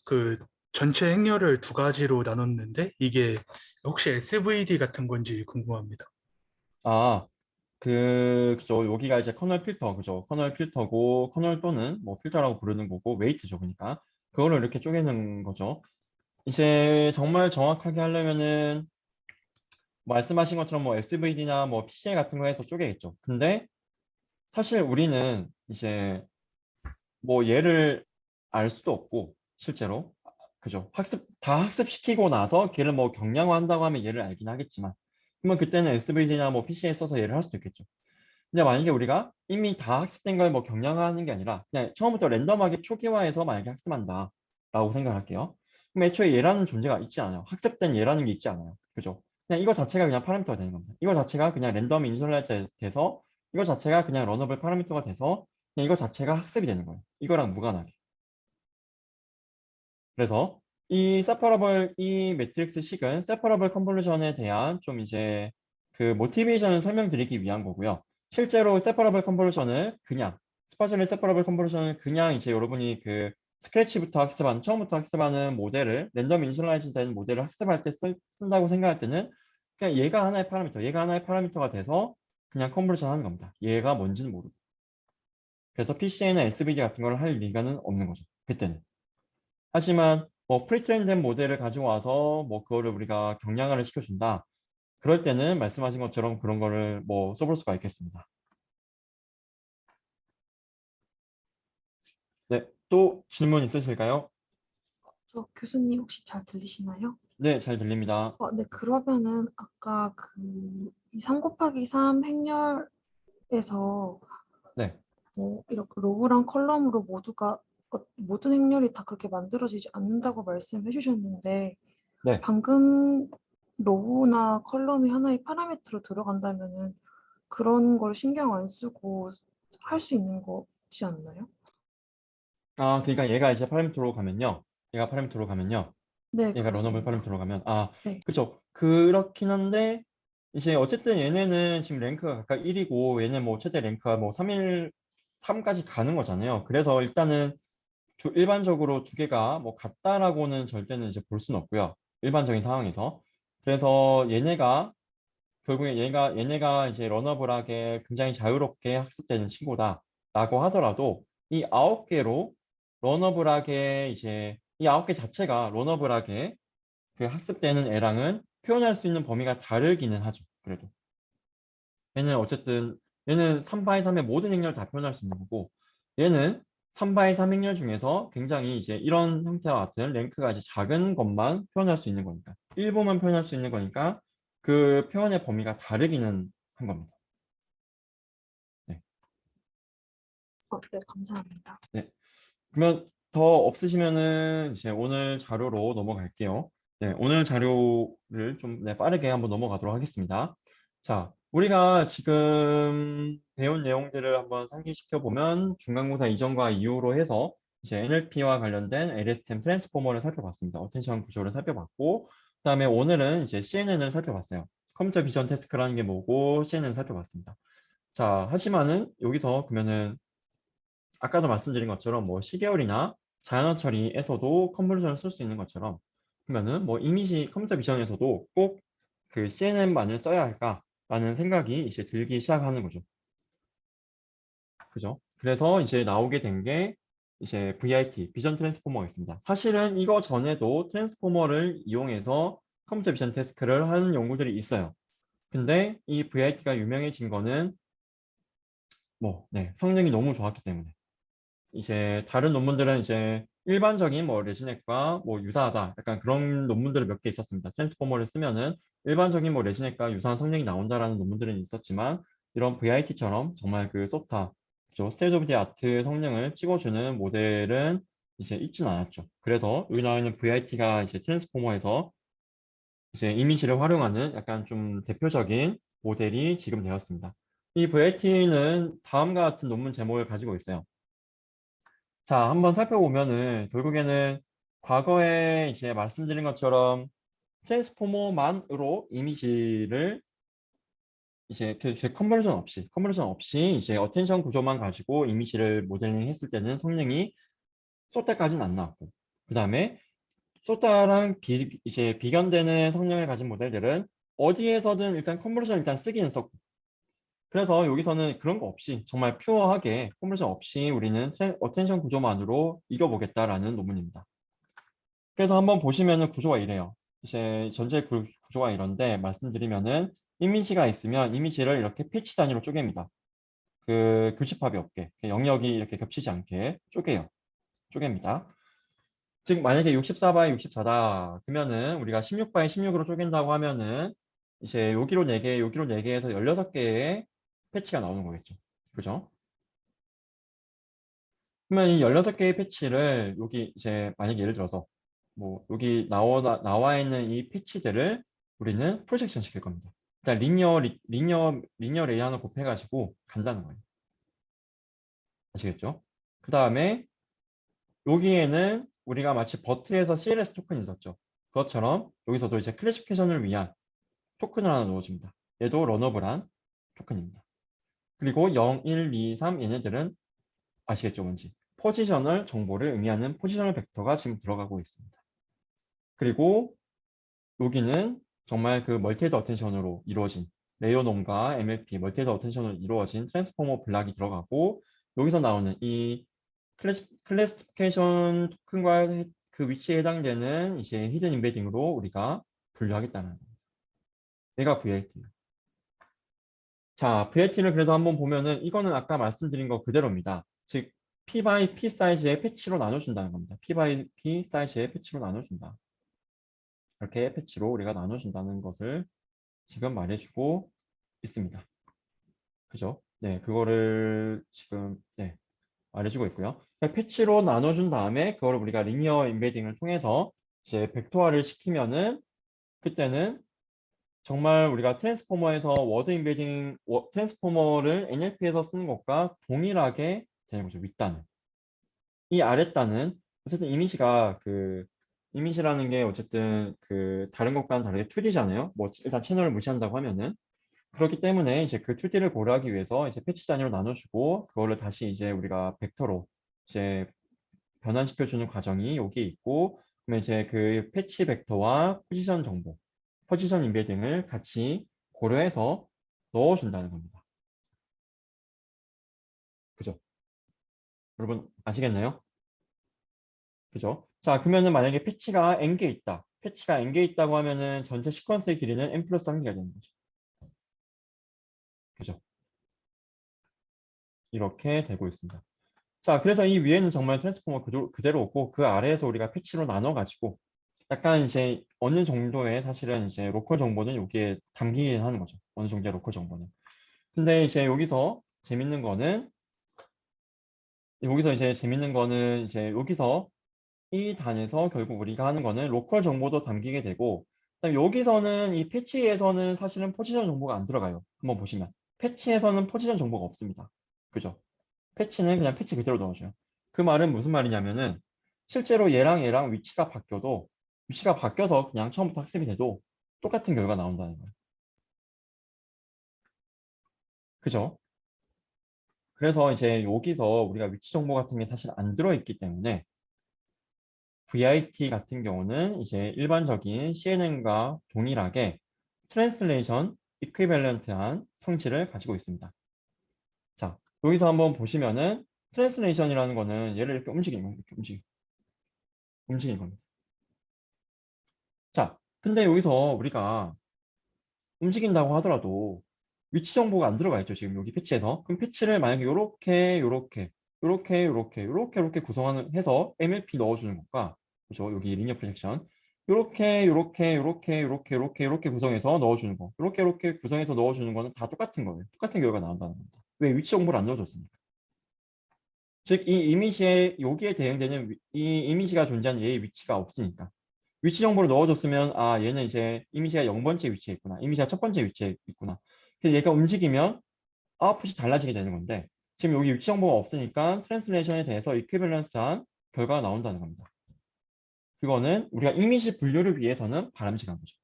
[SPEAKER 3] 그 전체 행렬을 두 가지로 나눴는데 이게 혹시 SVD 같은 건지 궁금합니다.
[SPEAKER 1] 아, 그죠. 여기가 이제 커널 필터, 그죠. 커널 필터고, 커널 또는 뭐 필터라고 부르는 거고, 웨이트죠. 그러니까. 그거를 이렇게 쪼개는 거죠. 이제 정말 정확하게 하려면은 말씀하신 것처럼 뭐 SVD나 뭐 PCA 같은 거 해서 쪼개겠죠. 근데 사실 우리는 이제 뭐 얘를 알 수도 없고, 실제로. 그죠. 다 학습시키고 나서 걔를 뭐 경량화한다고 하면 얘를 알긴 하겠지만, 그러면 그때는 SVD나 뭐 PCA 써서 얘를 할 수도 있겠죠. 근데 만약에 우리가 이미 다 학습된 걸 뭐 경량화하는 게 아니라 그냥 처음부터 랜덤하게 초기화해서 만약에 학습한다 라고 생각할게요. 그럼 애초에 얘라는 존재가 있지 않아요. 학습된 얘라는 게 있지 않아요. 그죠? 그냥 이거 자체가 그냥 파라미터가 되는 겁니다. 이거 자체가 그냥 랜덤 이니셜라이즈 돼서 이거 자체가 그냥 러너블 파라미터가 돼서 그냥 이거 자체가 학습이 되는 거예요. 이거랑 무관하게. 그래서 이 세퍼러블 이 매트릭스 식은 세퍼러블 컨볼루션에 대한 좀 이제 그 모티베이션을 설명드리기 위한 거고요. 실제로 세퍼러블 컨볼루션을 그냥 스파셜리 세퍼러블 컨볼루션을 그냥 이제 여러분이 그 스크래치부터 학습하는 처음부터 학습하는 모델을 랜덤 이니셜라이즈 된 모델을 학습할 때 쓴다고 생각할 때는 그냥 얘가 하나의 파라미터, 얘가 하나의 파라미터가 돼서 그냥 컨볼루션 하는 겁니다. 얘가 뭔지는 모르고. 그래서 PCA나 SVD 같은 걸 할 리가는 없는 거죠. 그때는. 하지만 뭐 프리트레인된 모델을 가지고 와서 뭐 그거를 우리가 경량화를 시켜준다. 그럴 때는 말씀하신 것처럼 그런 거를 뭐 써볼 수가 있겠습니다. 네, 또 질문 있으실까요?
[SPEAKER 4] 저 교수님 혹시 잘 들리시나요?
[SPEAKER 1] 네, 잘 들립니다.
[SPEAKER 4] 네, 그러면은 아까 이 3 곱하기 3 행렬에서
[SPEAKER 1] 네,
[SPEAKER 4] 이렇게 로우랑 컬럼으로 모든 행렬이 다 그렇게 만들어지지 않는다고 말씀해 주셨는데
[SPEAKER 1] 네.
[SPEAKER 4] 방금 로우나 컬럼이 하나의 파라미터로 들어간다면은 그런 걸 신경 안 쓰고 할 수 있는 거지 않나요?
[SPEAKER 1] 아, 그러니까 얘가 이제 파라미터로 가면요. 얘가 파라미터로 가면요.
[SPEAKER 4] 네,
[SPEAKER 1] 얘가 러너블
[SPEAKER 4] 그렇습니다.
[SPEAKER 1] 파라미터로 가면 아,
[SPEAKER 4] 네.
[SPEAKER 1] 그쵸. 그렇긴 한데 이제 어쨌든 얘네는 지금 랭크가 각각 1이고 얘네 뭐 최대 랭크가 뭐 3까지 가는 거잖아요. 그래서 일단은 일반적으로 두 개가 뭐 같다라고는 절대는 이제 볼 수는 없고요. 일반적인 상황에서. 그래서 얘네가 결국에 얘네가 이제 러너블하게 굉장히 자유롭게 학습되는 친구다라고 하더라도 이 9개로 러너블하게 이제 이 9개 자체가 러너블하게 그 학습되는 애랑은 표현할 수 있는 범위가 다르기는 하죠. 그래도 얘는 어쨌든 얘는 3바이 3의 모든 행렬을 다 표현할 수 있는 거고 얘는 3바이 3 행렬 중에서 굉장히 이제 이런 형태와 같은 랭크가 이제 작은 것만 표현할 수 있는 거니까 일부만 표현할 수 있는 거니까 그 표현의 범위가 다르기는 한 겁니다. 네.
[SPEAKER 4] 네, 감사합니다.
[SPEAKER 1] 네. 그러면 더 없으시면은 이제 오늘 자료로 넘어갈게요. 네, 오늘 자료를 좀 빠르게 한번 넘어가도록 하겠습니다. 자, 우리가 지금 배운 내용들을 한번 상기시켜 보면 중간고사 이전과 이후로 해서 이제 NLP와 관련된 LSTM 트랜스포머를 살펴봤습니다. 어텐션 구조를 살펴봤고, 그다음에 오늘은 이제 CNN을 살펴봤어요. 컴퓨터 비전 태스크라는 게 뭐고 CNN을 살펴봤습니다. 자, 하지만은 여기서 그러면은 아까도 말씀드린 것처럼 뭐 시계열이나 자연어 처리에서도 컨볼루션을 쓸 수 있는 것처럼 그러면은 뭐 이미지 컴퓨터 비전에서도 꼭 그 CNN만을 써야 할까라는 생각이 이제 들기 시작하는 거죠. 그죠? 그래서 이제 나오게 된 게 이제 VIT, 비전 트랜스포머가 있습니다. 사실은 이거 전에도 트랜스포머를 이용해서 컴퓨터 비전 태스크를 하는 연구들이 있어요. 근데 이 VIT가 유명해진 거는 성능이 너무 좋았기 때문에. 이제 다른 논문들은 이제 일반적인 뭐 레지넷과 뭐 유사하다 약간 그런 논문들이 몇 개 있었습니다. 트랜스포머를 쓰면은 일반적인 뭐 레지넷과 유사한 성능이 나온다라는 논문들은 있었지만 이런 VIT처럼 정말 그 소타, 스테이트 오브 디 아트 성능을 찍어주는 모델은 이제 있지는 않았죠. 그래서 여기 나와 있는 VIT가 이제 트랜스포머에서 이제 이미지를 활용하는 약간 좀 대표적인 모델이 지금 되었습니다. 이 VIT는 다음과 같은 논문 제목을 가지고 있어요. 자, 한번 살펴보면은 결국에는 과거에 이제 말씀드린 것처럼 트랜스포머만으로 이미지를 이제 컨버전 없이 이제 어텐션 구조만 가지고 이미지를 모델링 했을 때는 성능이 소타까지는 안 나왔고, 그 다음에 소타랑 이제 비견되는 성능을 가진 모델들은 어디에서든 일단 컨버전 일단 쓰기는 썼고, 그래서 여기서는 그런 거 없이 정말 퓨어하게 컨버전 없이 우리는 어텐션 구조만으로 이겨보겠다라는 논문입니다. 그래서 한번 보시면은 구조가 이래요. 이제 전체 구조가 이런데 말씀드리면은 이미지가 있으면 이미지를 이렇게 패치 단위로 쪼갭니다. 그 교집합이 없게 영역이 이렇게 겹치지 않게 쪼갭니다. 즉 만약에 64바이 64다 그러면은 우리가 16바이 16으로 쪼갠다고 하면은 이제 여기로 4개, 여기로 4개에서 16개의 패치가 나오는 거겠죠. 그죠? 그러면 이 16개의 패치를 여기 이제 만약에 예를 들어서 뭐 여기 나와 있는 이 패치들을 우리는 프로젝션 시킬 겁니다. 일단 리니어 레이아웃을 곱해가지고 간다는 거예요. 아시겠죠? 그 다음에 여기에는 우리가 마치 버트에서 CLS 토큰이 있었죠. 그것처럼 여기서도 이제 클래시피케이션을 위한 토큰을 하나 넣어줍니다. 얘도 러너블한 토큰입니다. 그리고 0, 1, 2, 3 얘네들은 아시겠죠, 뭔지. 포지셔널 정보를 의미하는 포지셔널 벡터가 지금 들어가고 있습니다. 그리고 여기는 정말 그 멀티헤드 어텐션으로 이루어진 레이어놈과 MLP 멀티헤드 어텐션으로 이루어진 트랜스포머 블락이 들어가고 여기서 나오는 이 클래시피케이션 토큰과 그 위치에 해당되는 이제 히든 임베딩으로 우리가 분류하겠다는 겁니다. 얘가 VLT예요. 자, VLT를 그래서 한번 보면은 이거는 아까 말씀드린 거 그대로입니다. 즉 P by P 사이즈의 패치로 나눠준다는 겁니다. P by P 사이즈의 패치로 나눠준다. 이렇게 패치로 우리가 나눠준다는 것을 지금 말해주고 있습니다. 그죠? 네, 그거를 지금 말해주고 있고요. 패치로 나눠준 다음에 그거를 우리가 리니어 임베딩을 통해서 이제 벡터화를 시키면은 그때는 정말 우리가 트랜스포머에서 워드 임베딩 트랜스포머를 NLP에서 쓰는 것과 동일하게 되는 거죠. 윗단은. 이 아랫단은 어쨌든 이미지라는 게 어쨌든 그 다른 것과는 다르게 2D잖아요. 뭐 일단 채널을 무시한다고 하면은 그렇기 때문에 이제 그 2D를 고려하기 위해서 이제 패치 단위로 나눠주고 그거를 다시 이제 우리가 벡터로 이제 변환시켜주는 과정이 여기 있고 그러면 이제 그 패치 벡터와 포지션 정보, 포지션 임베딩을 같이 고려해서 넣어준다는 겁니다. 그죠? 여러분 아시겠나요? 그죠? 자, 그러면은 만약에 패치가 n개 있다. 패치가 n개 있다고 하면은 전체 시퀀스의 길이는 n 플러스 1개가 되는 거죠. 그죠? 이렇게 되고 있습니다. 자, 그래서 이 위에는 정말 트랜스포머 그대로 없고 그 아래에서 우리가 패치로 나눠가지고 약간 이제 어느 정도의 사실은 이제 로컬 정보는 여기에 담기긴 하는 거죠. 어느 정도의 로컬 정보는. 근데 이제 여기서 재밌는 거는 이제 여기서 이 단에서 결국 우리가 하는 거는 로컬 정보도 담기게 되고, 그다음에 여기서는 이 패치에서는 사실은 포지션 정보가 안 들어가요. 한번 보시면 패치에서는 포지션 정보가 없습니다. 그죠? 패치는 그냥 패치 그대로 넣어줘요. 그 말은 무슨 말이냐면은 실제로 얘랑 위치가 바뀌어서 그냥 처음부터 학습이 돼도 똑같은 결과가 나온다는 거예요. 그죠? 그래서 이제 여기서 우리가 위치 정보 같은 게 사실 안 들어있기 때문에 VIT 같은 경우는 이제 일반적인 CNN과 동일하게 트랜슬레이션 이퀴밸런트한 성질을 가지고 있습니다. 자, 여기서 한번 보시면은 트랜슬레이션이라는 거는 얘를 이렇게 움직이는 겁니다. 이렇게 움직이는 겁니다. 자, 근데 여기서 우리가 움직인다고 하더라도 위치 정보가 안 들어가 있죠. 지금 여기 패치에서. 그럼 패치를 만약에 요렇게 구성하는 해서 MLP 넣어주는 것과, 그죠? 여기 리니어 프로젝션. 요렇게 구성해서 넣어주는 거. 요렇게 구성해서 넣어주는 거는 다 똑같은 거예요. 똑같은 결과가 나온다는 겁니다. 왜? 위치 정보를 안 넣어줬으니까. 즉, 이 이미지에, 여기에 대응되는 이 이미지가 존재하는 얘의 위치가 없으니까. 위치 정보를 넣어줬으면, 아, 얘는 이제 이미지가 0번째 위치에 있구나. 이미지가 첫 번째 위치에 있구나. 그래서 얘가 움직이면 아웃풋이 달라지게 되는 건데, 지금 여기 위치 정보가 없으니까 트랜스레이션에 대해서 이퀴밸런스한 결과가 나온다는 겁니다. 그거는 우리가 이미지 분류를 위해서는 바람직한 거죠.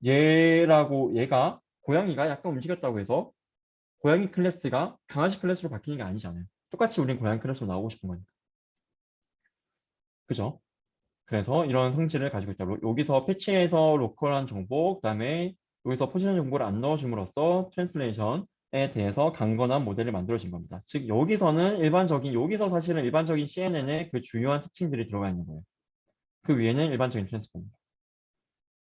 [SPEAKER 1] 얘가 고양이가 약간 움직였다고 해서 고양이 클래스가 강아지 클래스로 바뀌는 게 아니잖아요. 똑같이 우린 고양이 클래스로 나오고 싶은 거니까. 그죠? 그래서 이런 성질을 가지고 있다. 여기서 패치에서 로컬한 정보, 그다음에 여기서 포지션 정보를 안 넣어줌으로써 트랜슬레이션에 대해서 강건한 모델을 만들어진 겁니다. 즉 여기서 사실은 일반적인 CNN의 그 주요한 특징들이 들어가 있는 거예요. 그 위에는 일반적인 트랜스포입니다.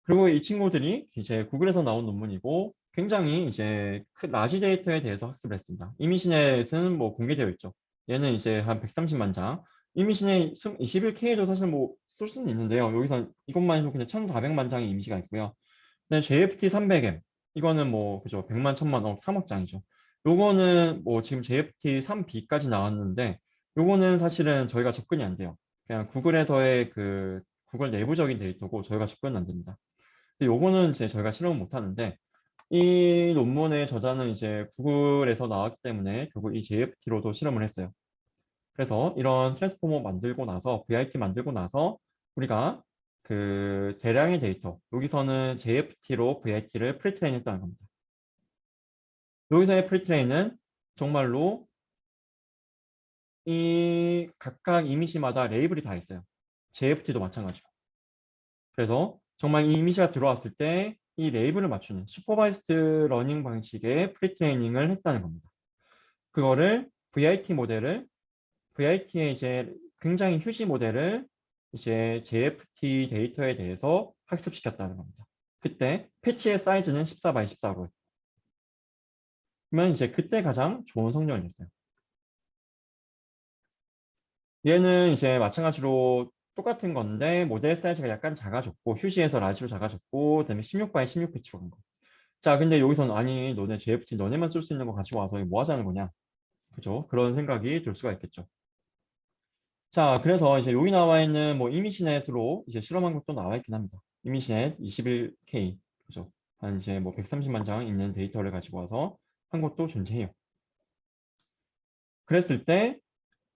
[SPEAKER 1] 그리고 이 친구들이 이제 구글에서 나온 논문이고 굉장히 이제 라지 데이터에 대해서 학습을 했습니다. 이미시넷은 뭐 공개되어 있죠. 얘는 이제 한 130만 장. 이미시넷 21K도 사실 뭐 쓸 수는 있는데요. 여기서 이것만 해도 그냥 1,400만 장의 이미지가 있고요. 근데 JFT 300M 이거는 뭐 그죠? 100만, 1000만, 3억 장이죠. 요거는 뭐 지금 JFT 3B까지 나왔는데 요거는 사실은 저희가 접근이 안 돼요. 그냥 구글에서의 그 구글 내부적인 데이터고 저희가 접근은 안 됩니다. 근데 요거는 이제 저희가 실험을 못 하는데 이 논문의 저자는 이제 구글에서 나왔기 때문에 결국 이 JFT로도 실험을 했어요. 그래서 이런 트랜스포머 만들고 나서 VIT 만들고 나서 우리가 그 대량의 데이터 여기서는 JFT로 VIT를 프리트레인 했다는 겁니다. 여기서의 프리트레인은 정말로 이 각각 이미지마다 레이블이 다 있어요. JFT도 마찬가지고. 그래서 정말 이 이미지가 들어왔을 때 이 레이블을 맞추는 슈퍼바이스드 러닝 방식의 프리트레이닝을 했다는 겁니다. 그거를 VIT의 이제 굉장히 휴지 모델을 이제 JFT 데이터에 대해서 학습시켰다는 겁니다. 그때 패치의 사이즈는 14x14로. 그러면 이제 그때 가장 좋은 성적을 냈어요. 얘는 이제 마찬가지로 똑같은 건데 모델 사이즈가 약간 작아졌고 휴지에서 라지로 작아졌고 그다음에 16x16 패치로 간 거. 자, 근데 여기서는 아니 너네 JFT 너네만 쓸 수 있는 거 가지고 와서 뭐 하자는 거냐? 그죠? 그런 생각이 들 수가 있겠죠. 자, 그래서 이제 여기 나와 있는 뭐 이미시넷으로 이제 실험한 것도 나와 있긴 합니다. 이미시넷 21K 그죠? 한 이제 뭐 130만 장 있는 데이터를 가지고 와서 한 것도 존재해요. 그랬을 때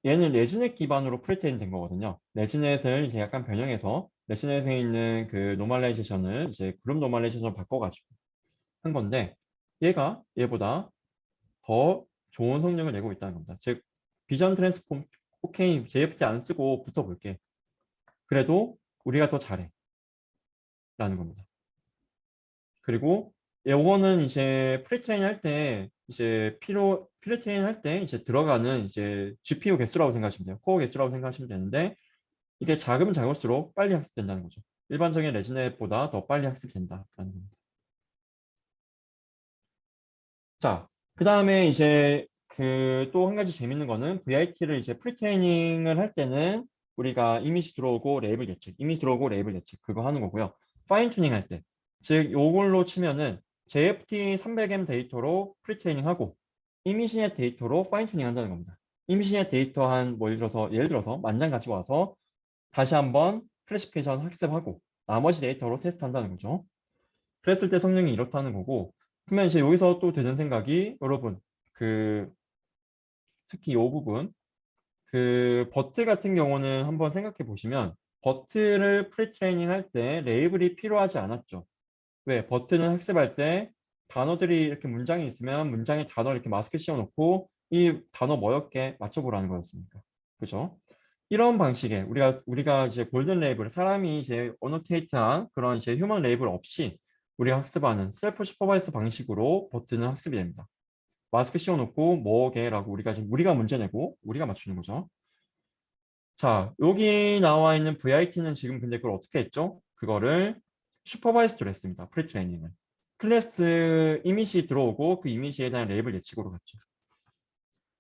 [SPEAKER 1] 얘는 레지넷 기반으로 프리트레인 된 거거든요. 레지넷을 이제 약간 변형해서 레지넷에 있는 그 노멀라이제이션을 이제 그룹 노멀라이제이션으로 바꿔가지고 한 건데 얘보다 더 좋은 성능을 내고 있다는 겁니다. 즉 비전 트랜스폼 오케이 JFT 안 쓰고 붙어볼게. 그래도 우리가 더 잘해 라는 겁니다. 그리고 요거는 이제 프리트레인 할 때 이제 프리트레인 할 때 이제 들어가는 이제 GPU 개수라고 생각하시면 돼요. 코어 개수라고 생각하시면 되는데 이게 작으면 작을수록 빨리 학습된다는 거죠. 일반적인 레지넷보다 더 빨리 학습된다라는 겁니다. 자, 그 다음에 이제 그 또 한 가지 재밌는 거는 VIT를 이제 프리트레이닝을 할 때는 우리가 이미지 들어오고 레이블 예측, 이미지 들어오고 레이블 예측 그거 하는 거고요. 파인 튜닝 할 때, 즉 요걸로 치면은 JFT 300M 데이터로 프리트레이닝 하고 이미지넷 데이터로 파인 튜닝 한다는 겁니다. 이미지넷 데이터 한 뭐 예를 들어서 10,000장 가지고 와서 다시 한번 클래시피케이션 학습하고 나머지 데이터로 테스트한다는 거죠. 그랬을 때 성능이 이렇다는 거고, 그러면 이제 여기서 또 드는 생각이 여러분 특히 이 부분 버트 같은 경우는 한번 생각해 보시면 버트를 프리트레이닝 할 때 레이블이 필요하지 않았죠. 왜? 버트는 학습할 때 단어들이 이렇게 문장이 있으면 문장에 단어를 이렇게 마스크 씌워놓고 이 단어 뭐였게 맞춰보라는 거였으니까. 그죠? 이런 방식의 우리가 이제 골든 레이블 사람이 이제 어노테이트한 그런 이제 휴먼 레이블 없이 우리가 학습하는 셀프 슈퍼바이스 방식으로 버트는 학습이 됩니다. 마스크 씌워놓고 뭐게라고 우리가 문제 내고 우리가 맞추는 거죠. 자, 여기 나와 있는 VIT는 지금 근데 그걸 어떻게 했죠? 그거를 슈퍼바이스드로 했습니다. 프리트레이닝을. 클래스 이미지 들어오고 그 이미지에 대한 레이블 예측으로 갔죠.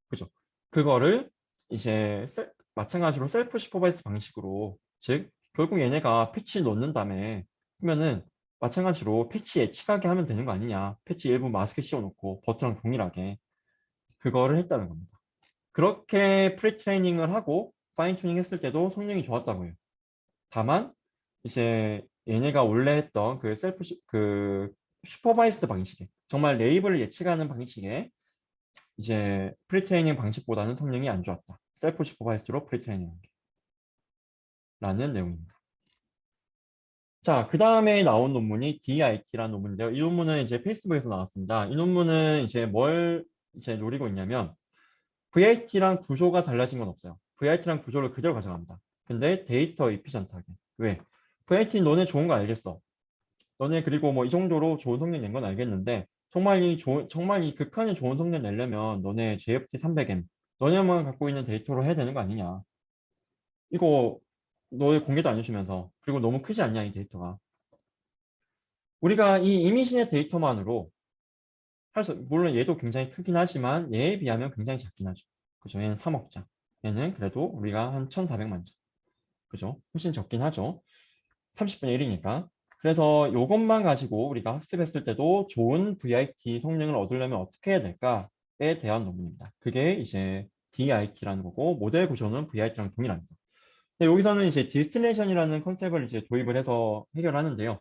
[SPEAKER 1] 그죠? 그거를 이제 마찬가지로 셀프 슈퍼바이스 방식으로, 즉 결국 얘네가 패치 놓는 다음에 그러면은 마찬가지로 패치 예측하게 하면 되는 거 아니냐. 패치 일부 마스크 씌워놓고 버트랑 동일하게 그거를 했다는 겁니다. 그렇게 프리트레이닝을 하고 파인 튜닝 했을 때도 성능이 좋았다고요. 다만 이제 얘네가 원래 했던 그 슈퍼바이스드 방식에 정말 레이블을 예측하는 방식에 이제 프리트레이닝 방식보다는 성능이 안 좋았다. 셀프 슈퍼바이스드로 프리트레이닝 라는 내용입니다. 자, 그 다음에 나온 논문이 DIT라는 논문인데요. 이 논문은 이제 페이스북에서 나왔습니다. 이 논문은 이제 뭘 이제 노리고 있냐면 VIT랑 구조가 달라진 건 없어요. VIT랑 구조를 그대로 가져갑니다. 근데 데이터 이피션트하게. 왜? VIT 너네 좋은 거 알겠어. 너네 그리고 뭐 이 정도로 좋은 성능 낸 건 알겠는데 정말 이 극한의 좋은 성능 내려면 너네 JFT 300M 너네만 갖고 있는 데이터로 해야 되는 거 아니냐. 이거 너네 공개도 안 해주면서 그리고 너무 크지 않냐 이 데이터가. 우리가 이 이미지의 데이터만으로 물론 얘도 굉장히 크긴 하지만 얘에 비하면 굉장히 작긴 하죠. 그죠? 얘는 3억 장. 얘는 그래도 우리가 한 1,400만 장. 그죠? 훨씬 적긴 하죠. 30분의 1이니까. 그래서 이것만 가지고 우리가 학습했을 때도 좋은 VIT 성능을 얻으려면 어떻게 해야 될까에 대한 논문입니다. 그게 이제 DIT라는 거고 모델 구조는 VIT랑 동일합니다. 근데 여기서는 이제 디스틸레이션이라는 컨셉을 이제 도입을 해서 해결하는데요.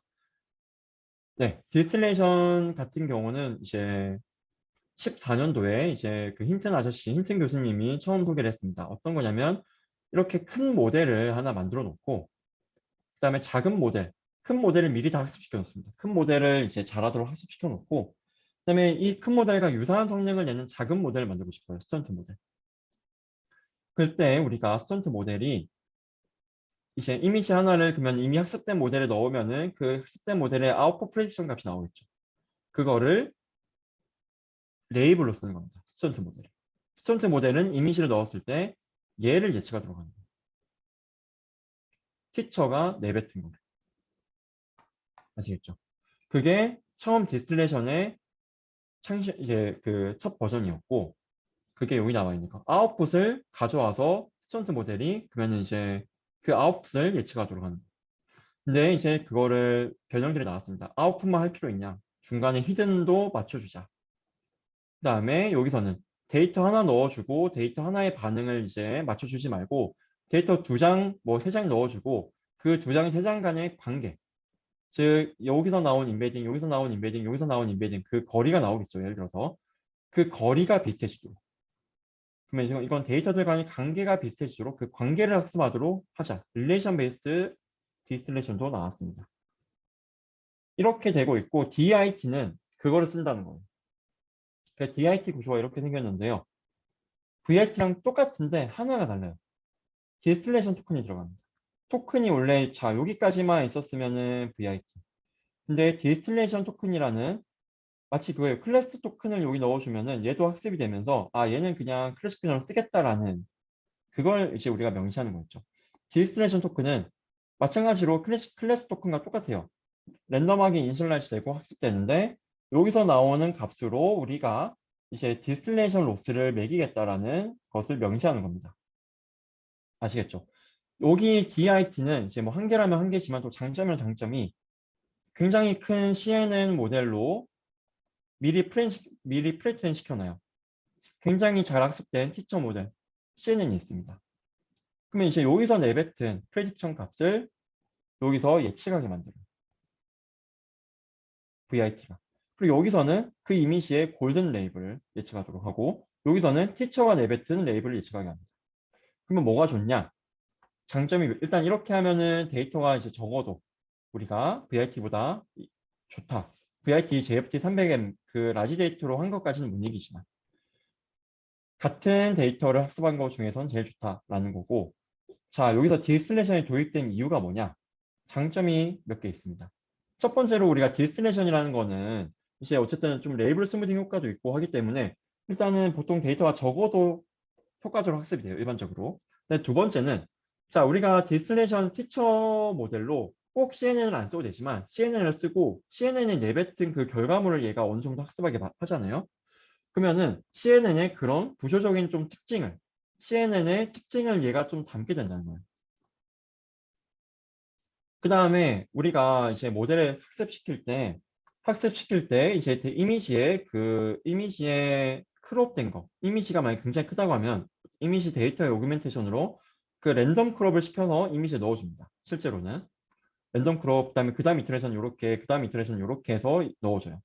[SPEAKER 1] 네, 디스틸레이션 같은 경우는 이제 14년도에 이제 그 힌튼 교수님이 처음 소개를 했습니다. 어떤 거냐면 이렇게 큰 모델을 하나 만들어 놓고 그다음에 작은 모델, 큰 모델을 미리 다 학습시켜 놓습니다. 큰 모델을 이제 잘하도록 학습시켜 놓고 그다음에 이 큰 모델과 유사한 성능을 내는 작은 모델을 만들고 싶어요. 스턴트 모델. 그때 우리가 스턴트 모델이 이제 이미지 하나를 그러면 이미 학습된 모델에 넣으면은 그 학습된 모델의 아웃풋 프레딕션 값이 나오겠죠. 그거를 레이블로 쓰는 겁니다. 스턴트 모델. 스턴트 모델은 이미지를 넣었을 때 얘를 예측하 들어가는 거예요. 티처가 내뱉은 거예요. 아시겠죠? 그게 처음 디스틸레이션의 이제 그 첫 버전이었고 그게 여기 나와 있는 거. 아웃풋을 가져와서 스턴트 모델이 그러면 이제 그 아웃풋을 예측하도록 하는 거예요. 근데 이제 그거를 변형들이 나왔습니다. 아웃풋만 할 필요 있냐? 중간에 히든도 맞춰주자. 그 다음에 여기서는 데이터 하나 넣어주고 데이터 하나의 반응을 이제 맞춰주지 말고 데이터 2장, 뭐 3장 넣어주고 그 2장, 3장 간의 관계. 즉 여기서 나온 인베딩, 여기서 나온 인베딩, 여기서 나온 인베딩 그 거리가 나오겠죠. 예를 들어서 그 거리가 비슷해지도록. 그러면 이건 데이터들 간의 관계가 비슷해지도록 그 관계를 학습하도록 하자. 릴레이션 베이스드 디스틸레이션도 나왔습니다. 이렇게 되고 있고 DIT는 그거를 쓴다는 거예요. DIT 구조가 이렇게 생겼는데요. VIT랑 똑같은데 하나가 달라요. 디스틸레이션 토큰이 들어갑니다. 토큰이 원래 자 여기까지만 있었으면은 VIT. 근데 디스틸레이션 토큰이라는 마치 그거예요. 클래스 토큰을 여기 넣어주면은 얘도 학습이 되면서 아 얘는 그냥 클래시피너를 쓰겠다라는 그걸 이제 우리가 명시하는 거였죠. 디스틸레이션 토큰은 마찬가지로 클래스 토큰과 똑같아요. 랜덤하게 이니셜라이즈 되고 학습되는데 여기서 나오는 값으로 우리가 이제 디스틸레이션 로스를 매기겠다라는 것을 명시하는 겁니다. 아시겠죠? 여기 DIT는 이제 뭐 한계라면 한계지만 또 장점이랑 장점이 굉장히 큰 CNN 모델로 미리 프레트레인 시켜놔요. 굉장히 잘 학습된 티처 모델 CNN이 있습니다. 그러면 이제 여기서 내뱉은 프레딕션 값을 여기서 예측하게 만들어요. VIT가. 그리고 여기서는 그 이미지의 골든 레이블을 예측하도록 하고 여기서는 티처가 내뱉은 레이블을 예측하게 합니다. 그러면 뭐가 좋냐? 장점이 일단 이렇게 하면은 데이터가 이제 적어도 우리가 VIT보다 좋다. VIT JFT 300M 그 라지 데이터로 한 것까지는 못 이기지만 같은 데이터를 학습한 것 중에선 제일 좋다라는 거고 자 여기서 디스틸레이션이 도입된 이유가 뭐냐? 장점이 몇 개 있습니다. 첫 번째로 우리가 디스틸레이션이라는 거는 이제 어쨌든 좀 레이블 스무딩 효과도 있고 하기 때문에 일단은 보통 데이터가 적어도 효과적으로 학습이 돼요. 일반적으로. 근데 두 번째는 자 우리가 디스틸레이션 티처 모델로 꼭 CNN을 안 써도 되지만 CNN을 쓰고 CNN이 내뱉은 그 결과물을 얘가 어느 정도 학습하게 하잖아요. 그러면은 CNN의 그런 구조적인 좀 특징을 CNN의 특징을 얘가 좀 담게 된다는 거예요. 그 다음에 우리가 이제 모델을 학습시킬 때 이제 이미지에 크롭된 거, 이미지가 만약 굉장히 크다고 하면 이미지 데이터의 오그멘테이션으로 그 랜덤 크롭을 시켜서 이미지에 넣어줍니다. 실제로는 랜덤 크롭, 그다음 이터레이션 요렇게, 그다음 이터레이션 요렇게 해서 넣어줘요.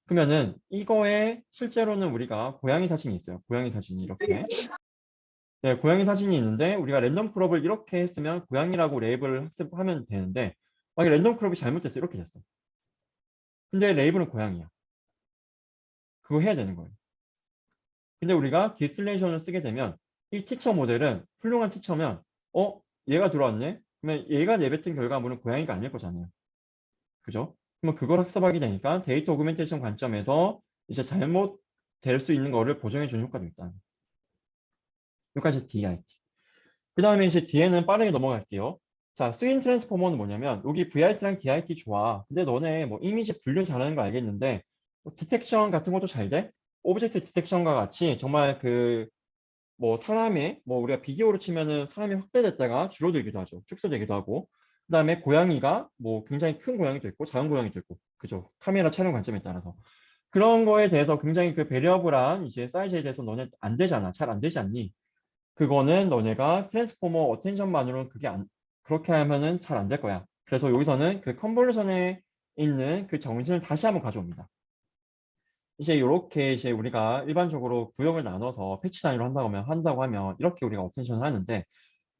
[SPEAKER 1] 그러면은 이거에 실제로는 우리가 고양이 사진이 있어요. 고양이 사진이 이렇게. 네, 고양이 사진이 있는데 우리가 랜덤 크롭을 이렇게 했으면 고양이라고 레이블을 학습하면 되는데 만약에 랜덤 크롭이 잘못됐어 이렇게 됐어. 근데 레이블은 고양이야. 그거 해야 되는 거예요. 근데 우리가 디스틸레이션을 쓰게 되면 이 티처 모델은 훌륭한 티처면 얘가 들어왔네? 그러면 얘가 내뱉은 결과물은 고양이가 아닐 거잖아요. 그죠? 그러면 그걸 학습하게 되니까 데이터 오그멘테이션 관점에서 이제 잘못될 수 있는 거를 보정해 주는 효과도 있다. 여기까지 DIT. 그 다음에 이제 뒤에는 빠르게 넘어갈게요. 자, 스윙 트랜스포머는 뭐냐면 여기 VIT랑 DIT 좋아. 근데 너네 뭐 이미지 분류 잘하는 거 알겠는데 뭐 디텍션 같은 것도 잘 돼? 오브젝트 디텍션과 같이 정말 그 뭐 사람의 뭐 우리가 비디오로 치면은 사람이 확대됐다가 줄어들기도 하죠. 축소되기도 하고. 그 다음에 고양이가 뭐 굉장히 큰 고양이도 있고 작은 고양이도 있고 그죠? 카메라 촬영 관점에 따라서. 그런 거에 대해서 굉장히 그 베리어블한 이제 사이즈에 대해서 너네 안 되잖아. 잘 안 되지 않니? 그거는 너네가 트랜스포머 어텐션만으로는 그렇게 하면은 잘 안 될 거야. 그래서 여기서는 그 컨볼루션에 있는 그 정신을 다시 한번 가져옵니다. 이제 이렇게 이제 우리가 일반적으로 구역을 나눠서 패치 단위로 한다고 하면 이렇게 우리가 어텐션을 하는데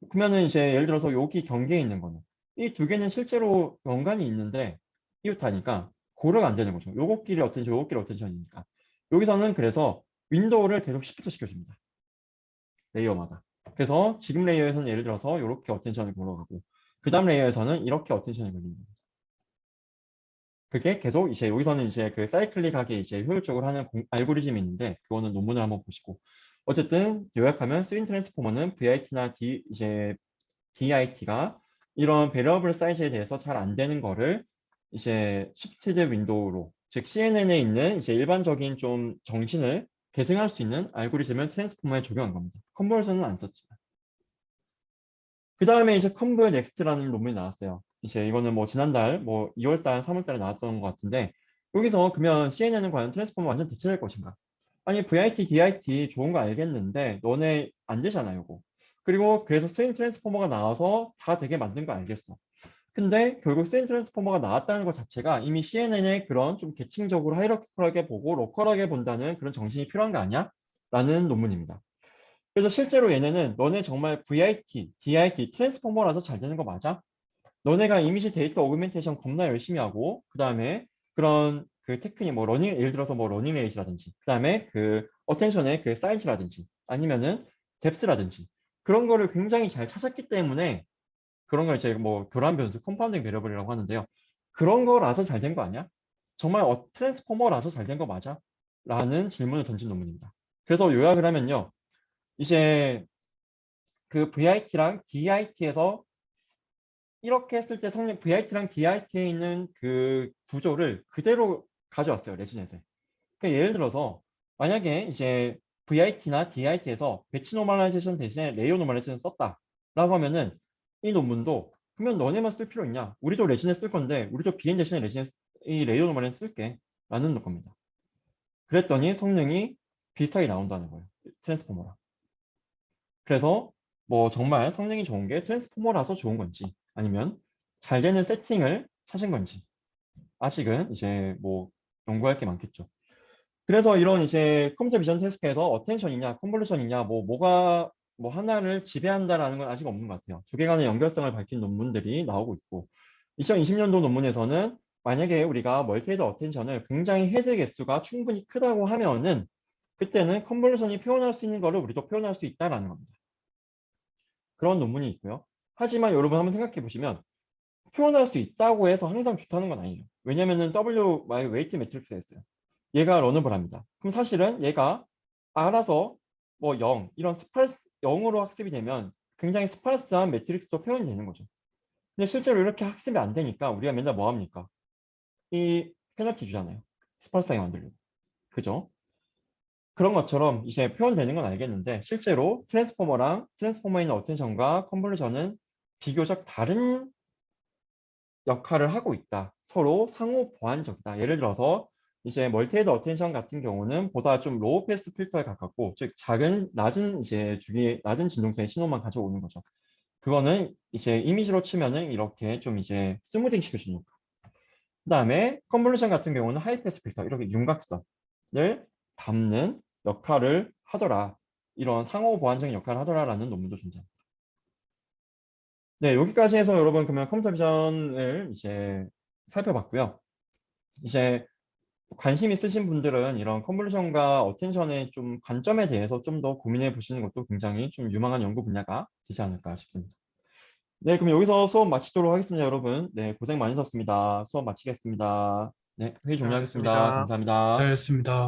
[SPEAKER 1] 그러면은 이제 예를 들어서 여기 경계에 있는 거는 이 두 개는 실제로 연관이 있는데 이웃하니까 고려가 안 되는 거죠. 요것끼리 어텐션, 요것끼리 어텐션이니까. 여기서는 그래서 윈도우를 계속 시프트 시켜줍니다. 레이어마다. 그래서 지금 레이어에서는 예를 들어서 이렇게 어텐션을 걸어가고 그 다음 레이어에서는 이렇게 어텐션을 걸리는 겁니다. 그게 계속 이제 여기서는 이제 그 사이클릭하게 이제 효율적으로 하는 알고리즘이 있는데 그거는 논문을 한번 보시고 어쨌든 요약하면 스윙 트랜스포머는 VIT나 DIT가 이런 베리어블 사이즈에 대해서 잘 안 되는 거를 이제 시프티드 윈도우로 즉 CNN에 있는 이제 일반적인 좀 정신을 계승할 수 있는 알고리즘을 트랜스포머에 적용한 겁니다. 컨버전은 안 썼지만. 그 다음에 이제 컨브 넥스트라는 논문이 나왔어요. 이제 이거는 뭐 지난달 뭐 2월달, 3월달에 나왔던 것 같은데 여기서 그러면 CNN은 과연 트랜스포머 완전 대체될 것인가? 아니 VIT, DIT 좋은 거 알겠는데 너네 안 되잖아요, 이거. 그리고 그래서 스윙 트랜스포머가 나와서 다 되게 만든 거 알겠어. 근데 결국 스윙 트랜스포머가 나왔다는 것 자체가 이미 CNN의 그런 좀 계층적으로 하이라키컬하게 보고 로컬하게 본다는 그런 정신이 필요한 거 아니야? 라는 논문입니다. 그래서 실제로 얘네는 너네 정말 VIT, DIT, 트랜스포머라서 잘 되는 거 맞아? 너네가 이미지 데이터 오그멘테이션 겁나 열심히 하고 그 다음에 그런 그 테크닉 뭐 러닝 예를 들어서 뭐 러닝 레이지라든지 그 다음에 그 어텐션의 그 사이즈라든지 아니면은 뎁스라든지 그런 거를 굉장히 잘 찾았기 때문에 그런 걸 이제 뭐 교란 변수 컴파운딩 베리어블이라고 하는데요. 그런 거라서 잘 된 거 아니야? 정말 트랜스포머라서 잘 된 거 맞아? 라는 질문을 던진 논문입니다. 그래서 요약을 하면요. 이제 그 VIT랑 DIT에서 이렇게 했을 때 VIT랑 DIT에 있는 그 구조를 그대로 가져왔어요. 레지넷에. 그러니까 예를 들어서 만약에 이제 VIT나 DIT에서 배치 노멀라이제이션 대신에 레이어 노멀라이제이션 썼다라고 하면은 이 논문도 그러면 너네만 쓸 필요 있냐? 우리도 레진에 쓸 건데 우리도 bn 대신에 레진에 이 레이더 노멀에 쓸게 라는 겁니다. 그랬더니 성능이 비슷하게 나온다는 거예요. 트랜스포머랑. 그래서 뭐 정말 성능이 좋은 게 트랜스포머라서 좋은 건지 아니면 잘 되는 세팅을 찾은 건지 아직은 이제 뭐 연구할 게 많겠죠. 그래서 이런 이제 컴퓨터 비전 태스크에서 어텐션이냐 컨볼루션이냐 뭐가 뭐 하나를 지배한다라는 건 아직 없는 것 같아요. 두 개 간의 연결성을 밝힌 논문들이 나오고 있고 2020년도 논문에서는 만약에 우리가 멀티헤드 어텐션을 굉장히 헤드 개수가 충분히 크다고 하면은 그때는 컨볼루션이 표현할 수 있는 거를 우리도 표현할 수 있다라는 겁니다. 그런 논문이 있고요. 하지만 여러분 한번 생각해 보시면 표현할 수 있다고 해서 항상 좋다는 건 아니에요. 왜냐면은 W my weight 매트릭스였어요. 얘가 러너블합니다. 그럼 사실은 얘가 알아서 뭐 0, 이런 스파르스 0으로 학습이 되면 굉장히 스파르스한 매트릭스로 표현이 되는 거죠. 근데 실제로 이렇게 학습이 안 되니까 우리가 맨날 뭐 합니까? 이 페널티 주잖아요. 스파르스하게 만들려고. 그죠? 그런 것처럼 이제 표현되는 건 알겠는데 실제로 트랜스포머랑 트랜스포머에 있는 어텐션과 컨볼루션은 비교적 다른 역할을 하고 있다. 서로 상호 보완적이다. 예를 들어서 이제 멀티헤드 어텐션 같은 경우는 보다 좀 로우 패스 필터에 가깝고 즉 낮은 이제 낮은 진동수의 신호만 가져오는 거죠. 그거는 이제 이미지로 치면은 이렇게 좀 이제 스무딩 시켜주니까. 그다음에 컨볼루션 같은 경우는 하이 패스 필터 이렇게 윤곽선을 담는 역할을 하더라. 이런 상호 보완적인 역할을 하더라라는 논문도 존재합니다. 네, 여기까지 해서 여러분 그러면 컴퓨터 비전을 이제 살펴봤고요. 이제 관심 있으신 분들은 이런 컨볼루션과 어텐션의 좀 관점에 대해서 좀 더 고민해 보시는 것도 굉장히 좀 유망한 연구 분야가 되지 않을까 싶습니다. 네, 그럼 여기서 수업 마치도록 하겠습니다, 여러분. 네, 고생 많으셨습니다. 수업 마치겠습니다. 네, 회의 종료하겠습니다.
[SPEAKER 5] 고생하셨습니다.
[SPEAKER 1] 감사합니다.
[SPEAKER 3] 잘했습니다.